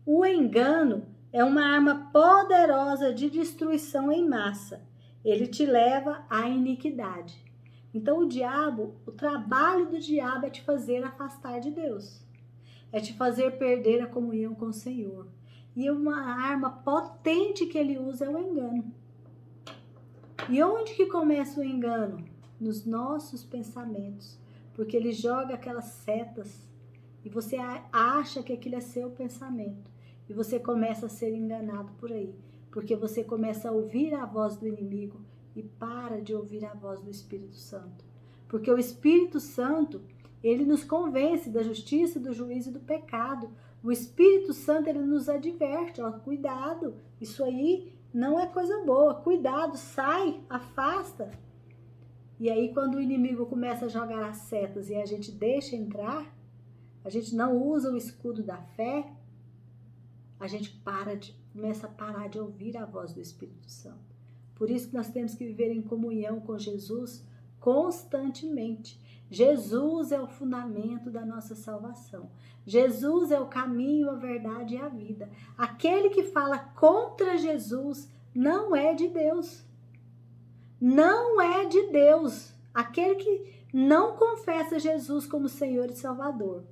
O engano é uma arma poderosa de destruição em massa. Ele te leva à iniquidade. Então o trabalho do diabo é te fazer afastar de Deus. É te fazer perder a comunhão com o Senhor. E uma arma potente que ele usa é o engano. E onde que começa o engano? Nos nossos pensamentos. Porque ele joga aquelas setas e você acha que aquilo é seu pensamento. E você começa a ser enganado por aí. Porque você começa a ouvir a voz do inimigo e para de ouvir a voz do Espírito Santo. Porque o Espírito Santo, ele nos convence da justiça, do juízo e do pecado. O Espírito Santo, ele nos adverte, ó, cuidado, isso aí não é coisa boa, cuidado, sai, afasta. E aí quando o inimigo começa a jogar as setas e a gente deixa entrar, a gente não usa o escudo da fé, a gente para de começa a parar de ouvir a voz do Espírito Santo. Por isso que nós temos que viver em comunhão com Jesus constantemente. Jesus é o fundamento da nossa salvação. Jesus é o caminho, a verdade e a vida. Aquele que fala contra Jesus não é de Deus. Não é de Deus. Aquele que não confessa Jesus como Senhor e Salvador.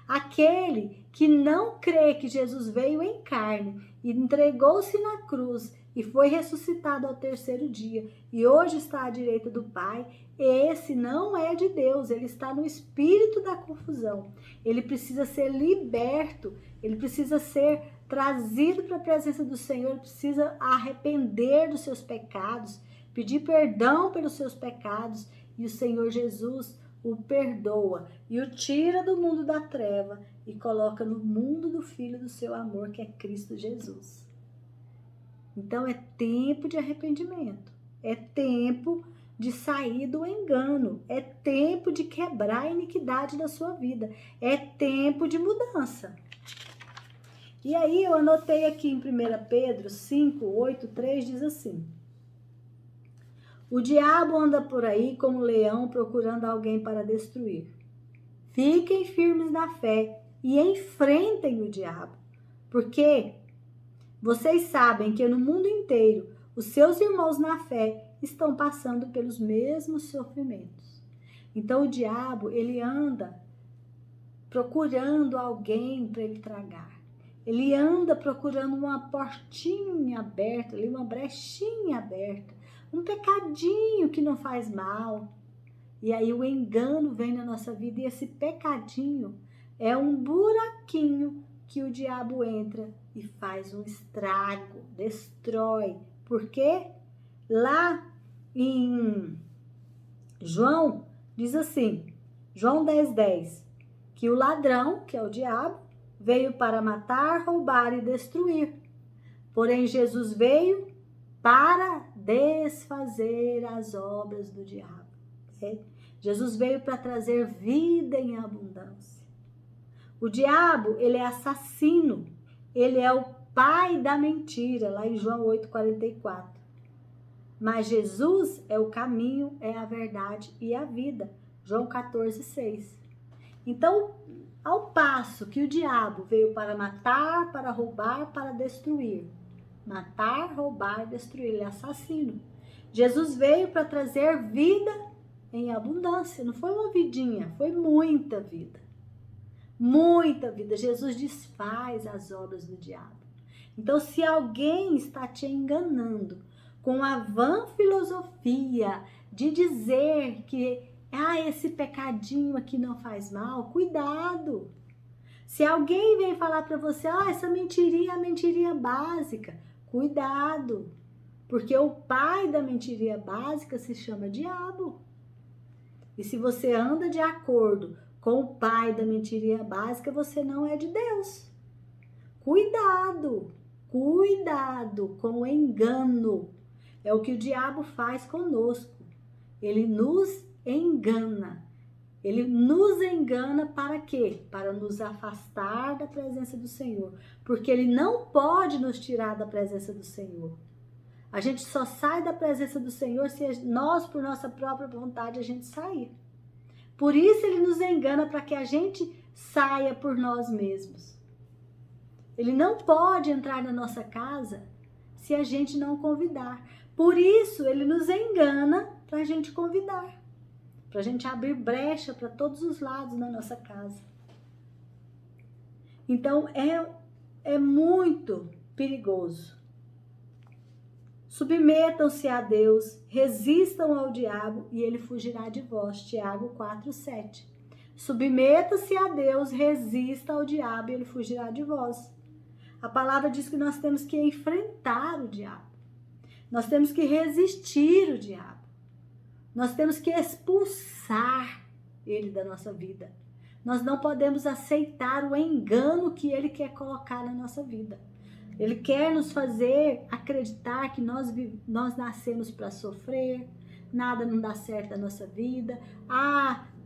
Aquele que não crê que Jesus veio em carne e entregou-se na cruz e foi ressuscitado ao terceiro dia e hoje está à direita do Pai, esse não é de Deus, ele está no espírito da confusão. Ele precisa ser liberto, ele precisa ser trazido para a presença do Senhor, ele precisa arrepender dos seus pecados, pedir perdão pelos seus pecados e o Senhor Jesus o perdoa e o tira do mundo da treva e coloca no mundo do Filho do seu amor, que é Cristo Jesus. Então é tempo de arrependimento, é tempo de sair do engano, é tempo de quebrar a iniquidade da sua vida, é tempo de mudança. E aí eu anotei aqui em 1 Pedro 5, 8, 3, diz assim: o diabo anda por aí como leão procurando alguém para destruir. Fiquem firmes na fé e enfrentem o diabo, porque vocês sabem que no mundo inteiro os seus irmãos na fé estão passando pelos mesmos sofrimentos. Então o diabo, ele anda procurando alguém para ele tragar. Ele anda procurando uma portinha aberta, ali, uma brechinha aberta, um pecadinho que não faz mal. E aí o engano vem na nossa vida e esse pecadinho é um buraquinho que o diabo entra e faz um estrago, destrói. Por quê? Lá em João, diz assim, João 10:10, que o ladrão, que é o diabo, veio para matar, roubar e destruir. Porém, Jesus veio para desfazer as obras do diabo. Jesus veio para trazer vida em abundância. O diabo, ele é assassino, ele é o pai da mentira, lá em João 8:44. Mas Jesus é o caminho, é a verdade e a vida, João 14:6. Então, ao passo que o diabo veio para matar, para roubar, para destruir. Matar, roubar, destruir, ele é assassino. Jesus veio para trazer vida em abundância, não foi uma vidinha, foi muita vida. Muita vida. Jesus desfaz as obras do diabo. Então, se alguém está te enganando com a vã filosofia de dizer que esse pecadinho aqui não faz mal, cuidado. Se alguém vem falar para você, essa mentirinha é a mentirinha básica, cuidado. Porque o pai da mentirinha básica se chama diabo. E se você anda de acordo com o pai da mentirinha básica, você não é de Deus. Cuidado, cuidado com o engano. É o que o diabo faz conosco. Ele nos engana. Ele nos engana para quê? Para nos afastar da presença do Senhor. Porque ele não pode nos tirar da presença do Senhor. A gente só sai da presença do Senhor se nós, por nossa própria vontade, a gente sair. Por isso ele nos engana para que a gente saia por nós mesmos. Ele não pode entrar na nossa casa se a gente não convidar. Por isso ele nos engana para a gente convidar. Para a gente abrir brecha para todos os lados na nossa casa. Então é muito perigoso. Submetam-se a Deus, resistam ao diabo e ele fugirá de vós. Tiago 4:7. Submeta-se a Deus, resista ao diabo e ele fugirá de vós. A palavra diz que nós temos que enfrentar o diabo. Nós temos que resistir o diabo. Nós temos que expulsar ele da nossa vida. Nós não podemos aceitar o engano que ele quer colocar na nossa vida. Ele quer nos fazer acreditar que nós nascemos para sofrer, nada não dá certo na nossa vida.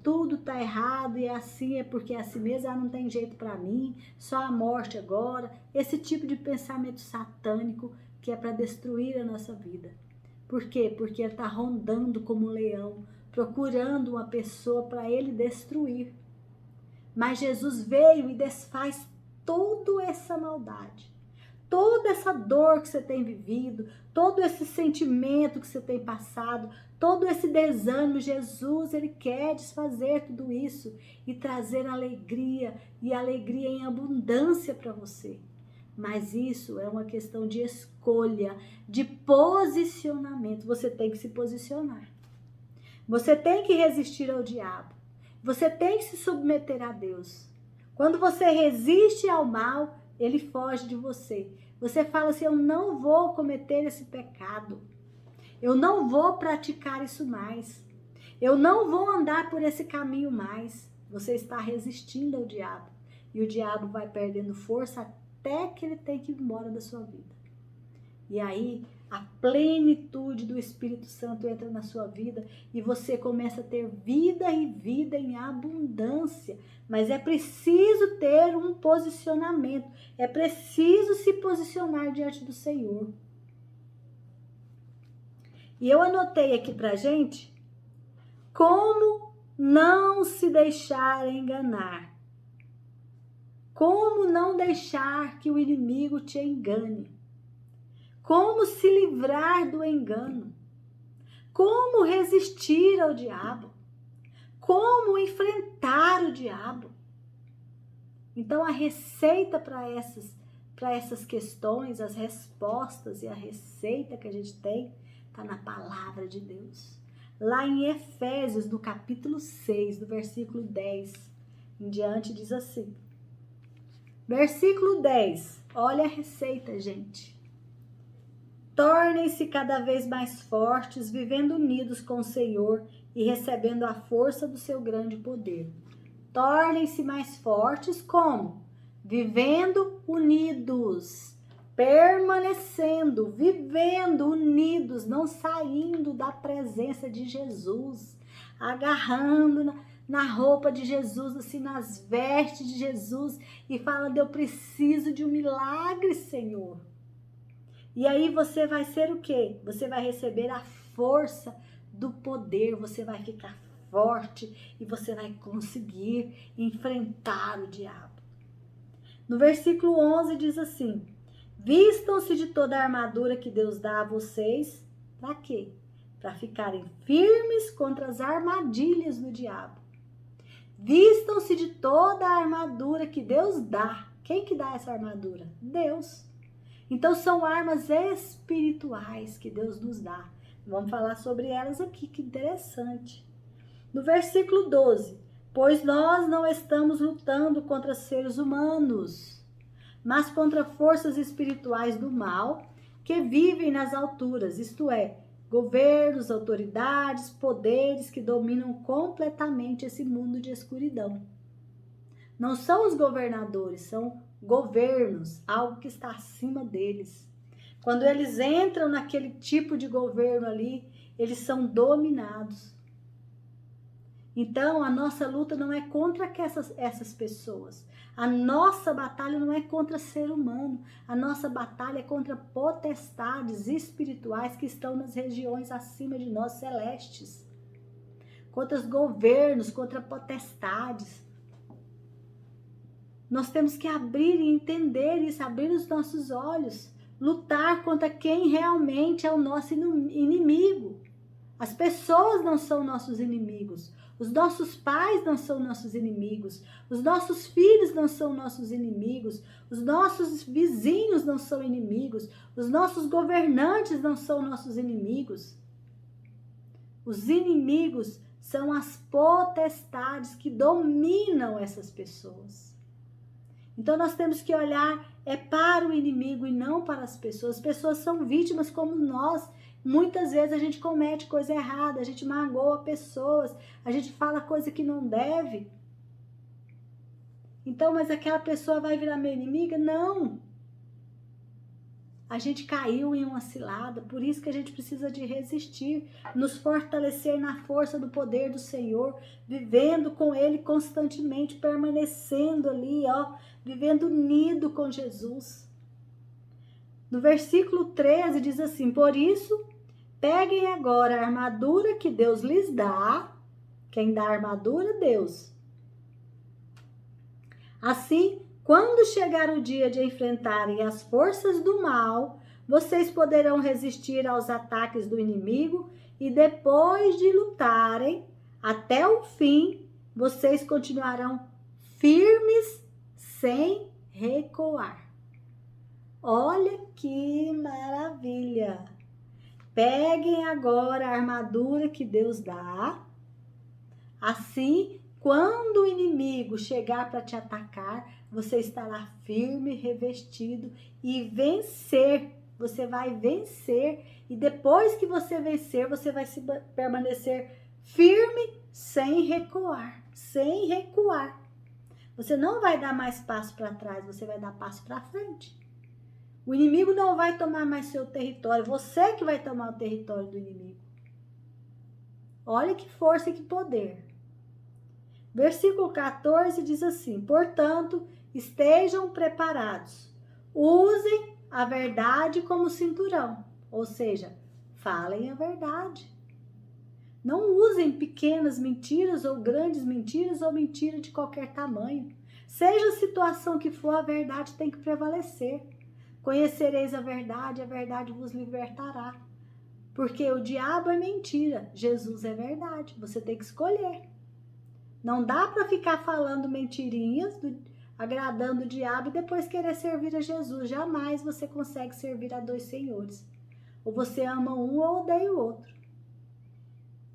tudo tá errado e é porque é assim mesmo, não tem jeito para mim, só a morte agora. Esse tipo de pensamento satânico que é para destruir a nossa vida. Por quê? Porque ele está rondando como um leão, procurando uma pessoa para ele destruir. Mas Jesus veio e desfaz toda essa maldade. Toda essa dor que você tem vivido, todo esse sentimento que você tem passado, todo esse desânimo, Jesus, ele quer desfazer tudo isso e trazer alegria, e alegria em abundância para você. Mas isso é uma questão de escolha, de posicionamento. Você tem que se posicionar. Você tem que resistir ao diabo. Você tem que se submeter a Deus. Quando você resiste ao mal, ele foge de você. Você fala assim, eu não vou cometer esse pecado. Eu não vou praticar isso mais. Eu não vou andar por esse caminho mais. Você está resistindo ao diabo. E o diabo vai perdendo força até que ele tem que ir embora da sua vida. E aí, a plenitude do Espírito Santo entra na sua vida e você começa a ter vida e vida em abundância. Mas é preciso ter um posicionamento. É preciso se posicionar diante do Senhor. E eu anotei aqui pra gente como não se deixar enganar. Como não deixar que o inimigo te engane. Como se livrar do engano. Como resistir ao diabo. Como enfrentar o diabo. Então a receita para essas questões, as respostas e a receita que a gente tem, está na palavra de Deus. Lá em Efésios, no capítulo 6, do versículo 10 em diante, diz assim. Versículo 10, olha a receita, gente. Tornem-se cada vez mais fortes, vivendo unidos com o Senhor e recebendo a força do seu grande poder. Tornem-se mais fortes como? Vivendo unidos, permanecendo, vivendo unidos, não saindo da presença de Jesus, agarrando na roupa de Jesus, assim, nas vestes de Jesus e falando, eu preciso de um milagre, Senhor. E aí você vai ser o quê? Você vai receber a força do poder, você vai ficar forte e você vai conseguir enfrentar o diabo. No versículo 11 diz assim, vistam-se de toda a armadura que Deus dá a vocês, para quê? Para ficarem firmes contra as armadilhas do diabo. Vistam-se de toda a armadura que Deus dá. Quem que dá essa armadura? Deus. Então são armas espirituais que Deus nos dá. Vamos falar sobre elas aqui, que interessante. No versículo 12, pois nós não estamos lutando contra seres humanos, mas contra forças espirituais do mal que vivem nas alturas, isto é, governos, autoridades, poderes que dominam completamente esse mundo de escuridão. Não são os governadores, são governos, algo que está acima deles. Quando eles entram naquele tipo de governo ali, eles são dominados. Então, a nossa luta não é contra essas pessoas. A nossa batalha não é contra ser humano. A nossa batalha é contra potestades espirituais que estão nas regiões acima de nós, celestes. Contra os governos, contra potestades. Nós temos que abrir e entender isso, abrir os nossos olhos. Lutar contra quem realmente é o nosso inimigo. As pessoas não são nossos inimigos. Os nossos pais não são nossos inimigos. Os nossos filhos não são nossos inimigos. Os nossos vizinhos não são inimigos. Os nossos governantes não são nossos inimigos. Os inimigos são as potestades que dominam essas pessoas. Então nós temos que olhar para o inimigo e não para as pessoas. As pessoas são vítimas como nós. Muitas vezes a gente comete coisa errada, a gente magoa pessoas, a gente fala coisa que não deve. Então, mas aquela pessoa vai virar minha inimiga? Não. A gente caiu em uma cilada, por isso que a gente precisa de resistir, nos fortalecer na força do poder do Senhor, vivendo com Ele constantemente, permanecendo ali, ó, vivendo unido com Jesus. No versículo 13 diz assim: por isso, peguem agora a armadura que Deus lhes dá. Quem dá a armadura? Deus. Assim, quando chegar o dia de enfrentarem as forças do mal, vocês poderão resistir aos ataques do inimigo e depois de lutarem até o fim, vocês continuarão firmes sem recuar. Olha que maravilha! Peguem agora a armadura que Deus dá. Assim, quando o inimigo chegar para te atacar, você estará firme, revestido e vencer. Você vai vencer e depois que você vencer, você vai permanecer firme sem recuar, sem recuar. Você não vai dar mais passo para trás, você vai dar passo para frente. O inimigo não vai tomar mais seu território, você que vai tomar o território do inimigo. Olha que força e que poder. Versículo 14 diz assim: portanto, estejam preparados, usem a verdade como cinturão, ou seja, falem a verdade. Não usem pequenas mentiras ou grandes mentiras ou mentira de qualquer tamanho. Seja a situação que for, a verdade tem que prevalecer. Conhecereis a verdade vos libertará. Porque o diabo é mentira, Jesus é verdade. Você tem que escolher. Não dá para ficar falando mentirinhas, agradando o diabo e depois querer servir a Jesus. Jamais você consegue servir a dois senhores. Ou você ama um ou odeia o outro.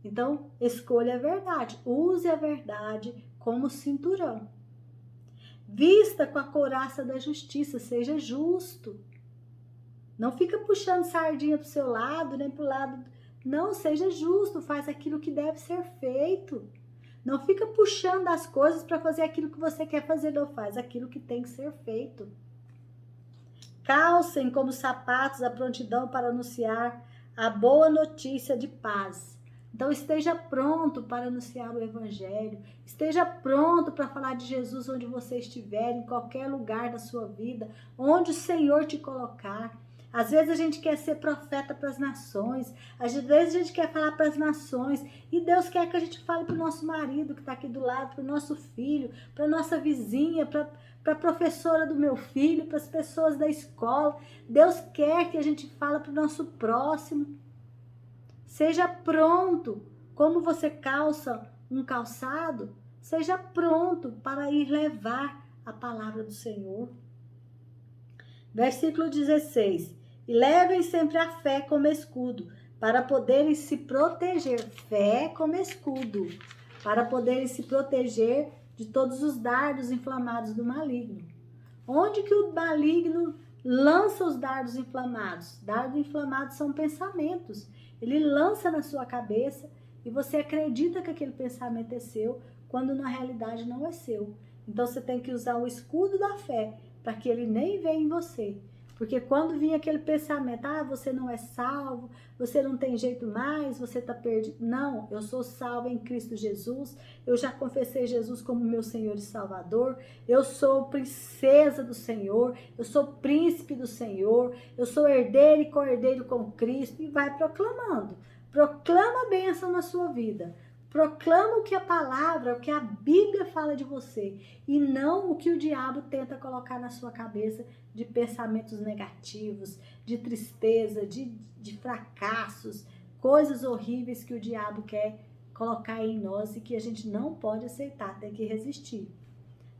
Então, escolha a verdade. Use a verdade como cinturão. Vista com a couraça da justiça, seja justo. Não fica puxando sardinha pro seu lado, nem pro lado. Não, seja justo, faz aquilo que deve ser feito. Não fica puxando as coisas para fazer aquilo que você quer fazer, não faz aquilo que tem que ser feito. Calcem como sapatos a prontidão para anunciar a boa notícia de paz. Então esteja pronto para anunciar o evangelho, esteja pronto para falar de Jesus onde você estiver, em qualquer lugar da sua vida, onde o Senhor te colocar. Às vezes a gente quer ser profeta para as nações, às vezes a gente quer falar para as nações, e Deus quer que a gente fale para o nosso marido que está aqui do lado, para o nosso filho, para a nossa vizinha, para a professora do meu filho, para as pessoas da escola. Deus quer que a gente fale para o nosso próximo. Seja pronto, como você calça um calçado, seja pronto para ir levar a palavra do Senhor. Versículo 16. E levem sempre a fé como escudo, para poderem se proteger. Fé como escudo, para poderem se proteger de todos os dardos inflamados do maligno. Onde que o maligno lança os dardos inflamados? Dardos inflamados são pensamentos. Ele lança na sua cabeça e você acredita que aquele pensamento é seu, quando na realidade não é seu. Então você tem que usar o escudo da fé para que ele nem venha em você. Porque quando vinha aquele pensamento, você não é salvo, você não tem jeito mais, você está perdido. Não, eu sou salvo em Cristo Jesus, eu já confessei Jesus como meu Senhor e Salvador, eu sou princesa do Senhor, eu sou príncipe do Senhor, eu sou herdeiro e co-herdeiro com Cristo, e vai proclamando. Proclama a bênção na sua vida. Proclama o que a palavra, o que a Bíblia fala de você, e não o que o diabo tenta colocar na sua cabeça de pensamentos negativos, de tristeza, de fracassos, coisas horríveis que o diabo quer colocar em nós e que a gente não pode aceitar, tem que resistir.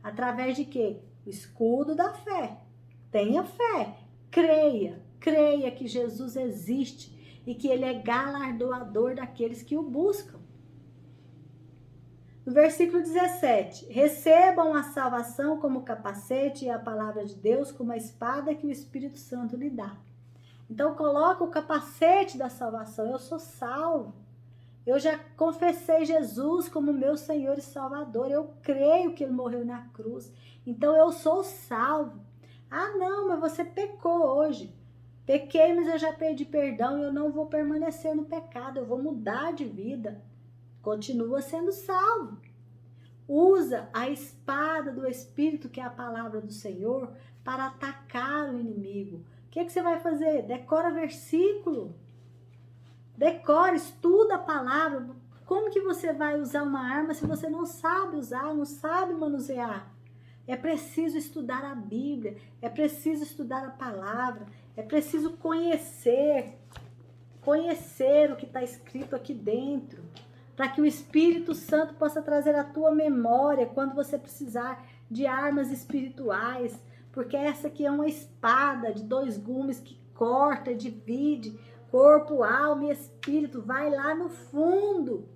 Através de quê? O escudo da fé. Tenha fé, creia que Jesus existe e que ele é galardoador daqueles que o buscam. No versículo 17, recebam a salvação como capacete e a palavra de Deus como a espada que o Espírito Santo lhe dá. Então coloca o capacete da salvação, eu sou salvo. Eu já confessei Jesus como meu Senhor e Salvador, eu creio que ele morreu na cruz. Então eu sou salvo. Não, mas você pecou hoje. Pequei, mas eu já pedi perdão e eu não vou permanecer no pecado, eu vou mudar de vida. Continua sendo salvo. Usa a espada do Espírito, que é a palavra do Senhor, para atacar o inimigo. O que você vai fazer? Decora versículo. Decora, estuda a palavra. Como que você vai usar uma arma se você não sabe usar, não sabe manusear? É preciso estudar a Bíblia, é preciso estudar a palavra, é preciso conhecer o que está escrito aqui dentro, para que o Espírito Santo possa trazer à tua memória quando você precisar de armas espirituais, porque essa aqui é uma espada de 2 gumes que corta, divide corpo, alma e espírito, vai lá no fundo.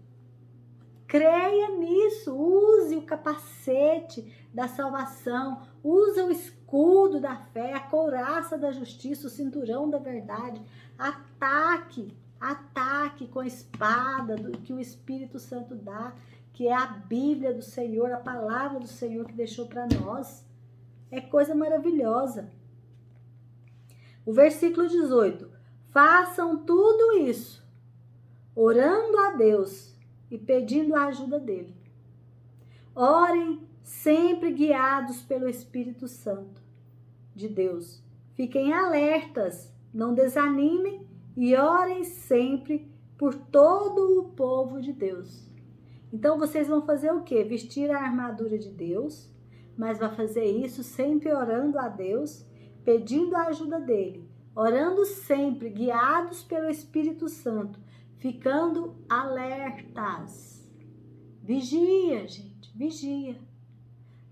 Creia nisso, use o capacete da salvação, use o escudo da fé, a couraça da justiça, o cinturão da verdade. Ataque com a espada que o Espírito Santo dá, que é a Bíblia do Senhor, a palavra do Senhor que deixou para nós. É coisa maravilhosa. O versículo 18. Façam tudo isso, orando a Deus e pedindo a ajuda dele. Orem sempre guiados pelo Espírito Santo de Deus. Fiquem alertas, não desanimem e orem sempre por todo o povo de Deus. Então vocês vão fazer o quê? Vestir a armadura de Deus, mas vai fazer isso sempre orando a Deus, pedindo a ajuda dele. Orando sempre, guiados pelo Espírito Santo, ficando alertas. Vigia, gente, vigia.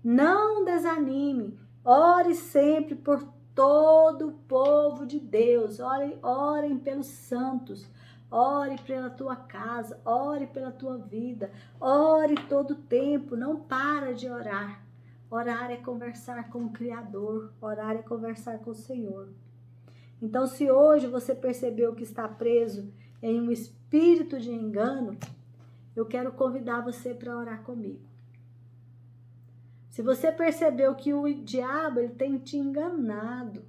Não desanime, ore sempre por todo o povo de Deus, orem pelos santos, ore pela tua casa, ore pela tua vida, ore todo o tempo, não para de orar. Orar é conversar com o Criador, orar é conversar com o Senhor. Então, se hoje você percebeu que está preso em um espírito de engano, eu quero convidar você para orar comigo. Se você percebeu que o diabo ele tem te enganado,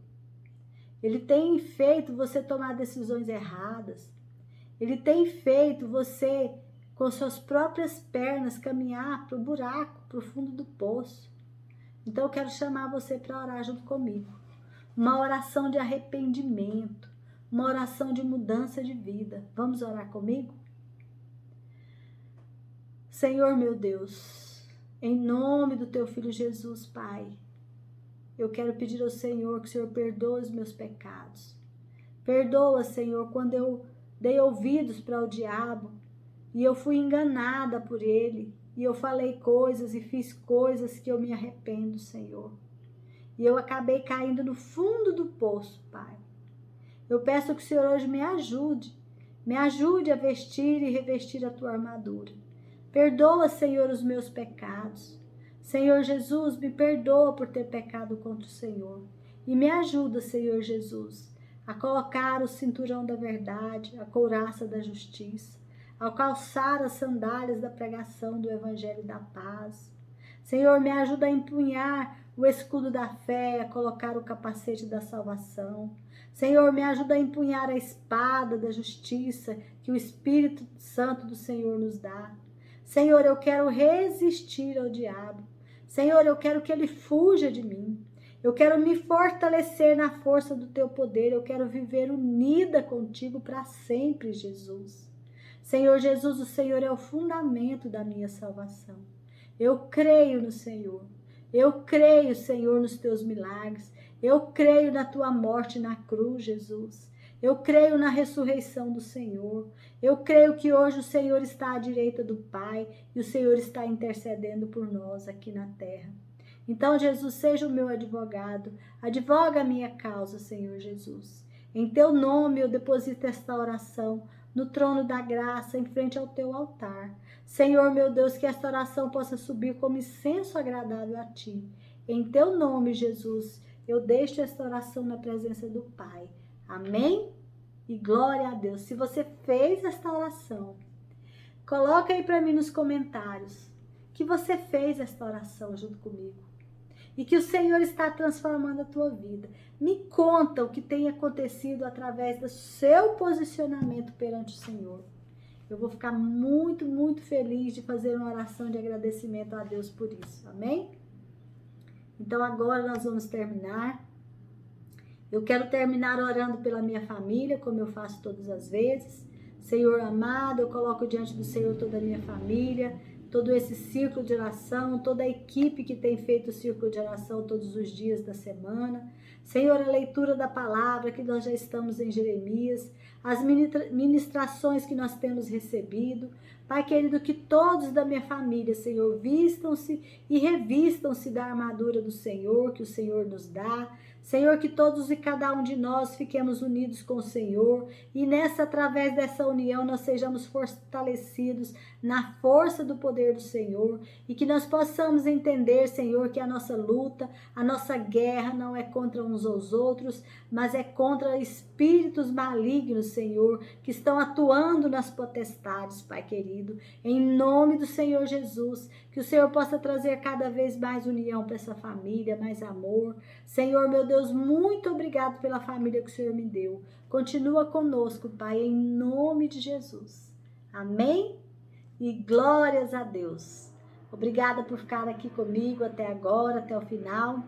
ele tem feito você tomar decisões erradas, ele tem feito você, com suas próprias pernas, caminhar para o buraco, para o fundo do poço. Então, eu quero chamar você para orar junto comigo. Uma oração de arrependimento, uma oração de mudança de vida. Vamos orar comigo? Senhor meu Deus, em nome do teu Filho Jesus, Pai, eu quero pedir ao Senhor que o Senhor perdoe os meus pecados. Perdoa, Senhor, quando eu dei ouvidos para o diabo e eu fui enganada por ele e eu falei coisas e fiz coisas que eu me arrependo, Senhor. E eu acabei caindo no fundo do poço, Pai. Eu peço que o Senhor hoje me ajude a vestir e revestir a tua armadura. Perdoa, Senhor, os meus pecados. Senhor Jesus, me perdoa por ter pecado contra o Senhor. E me ajuda, Senhor Jesus, a colocar o cinturão da verdade, a couraça da justiça, a calçar as sandálias da pregação do Evangelho da paz. Senhor, me ajuda a empunhar o escudo da fé, a colocar o capacete da salvação. Senhor, me ajuda a empunhar a espada da justiça que o Espírito Santo do Senhor nos dá. Senhor, eu quero resistir ao diabo. Senhor, eu quero que ele fuja de mim. Eu quero me fortalecer na força do teu poder. Eu quero viver unida contigo para sempre, Jesus. Senhor Jesus, o Senhor é o fundamento da minha salvação. Eu creio no Senhor. Eu creio, Senhor, nos teus milagres. Eu creio na tua morte na cruz, Jesus. Eu creio na ressurreição do Senhor. Eu creio que hoje o Senhor está à direita do Pai e o Senhor está intercedendo por nós aqui na terra. Então, Jesus, seja o meu advogado. Advoga a minha causa, Senhor Jesus. Em teu nome eu deposito esta oração no trono da graça, em frente ao teu altar. Senhor, meu Deus, que esta oração possa subir como incenso agradável a ti. Em teu nome, Jesus, eu deixo esta oração na presença do Pai. Amém? E glória a Deus. Se você fez esta oração, coloca aí para mim nos comentários que você fez esta oração junto comigo. e que o Senhor está transformando a tua vida. Me conta o que tem acontecido através do seu posicionamento perante o Senhor. Eu vou ficar muito, muito feliz de fazer uma oração de agradecimento a Deus por isso. Amém? Então agora nós vamos terminar. Eu quero terminar orando pela minha família, como eu faço todas as vezes. Senhor amado, eu coloco diante do Senhor toda a minha família, todo esse círculo de oração, toda a equipe que tem feito o círculo de oração todos os dias da semana. Senhor, a leitura da palavra, que nós já estamos em Jeremias, as ministrações que nós temos recebido. Pai querido, que todos da minha família, Senhor, vistam-se e revistam-se da armadura do Senhor, que o Senhor nos dá. Senhor, que todos e cada um de nós fiquemos unidos com o Senhor e através dessa união, nós sejamos fortalecidos na força do poder do Senhor e que nós possamos entender, Senhor, que a nossa luta, a nossa guerra não é contra uns aos outros, mas é contra espíritos malignos, Senhor, que estão atuando nas potestades, Pai querido. Em nome do Senhor Jesus, que o Senhor possa trazer cada vez mais união para essa família, mais amor. Senhor, meu Deus, muito obrigado pela família que o Senhor me deu. Continua conosco, Pai, em nome de Jesus. Amém? E glórias a Deus. Obrigada por ficar aqui comigo até agora, até o final.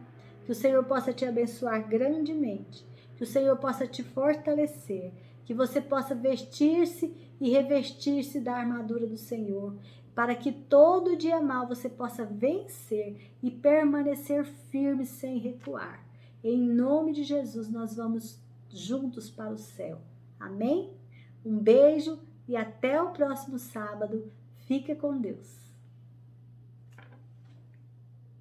Que o Senhor possa te abençoar grandemente. Que o Senhor possa te fortalecer. Que você possa vestir-se e revestir-se da armadura do Senhor. Para que todo dia mal você possa vencer e permanecer firme sem recuar. Em nome de Jesus, nós vamos juntos para o céu. Amém? Um beijo e até o próximo sábado. Fica com Deus.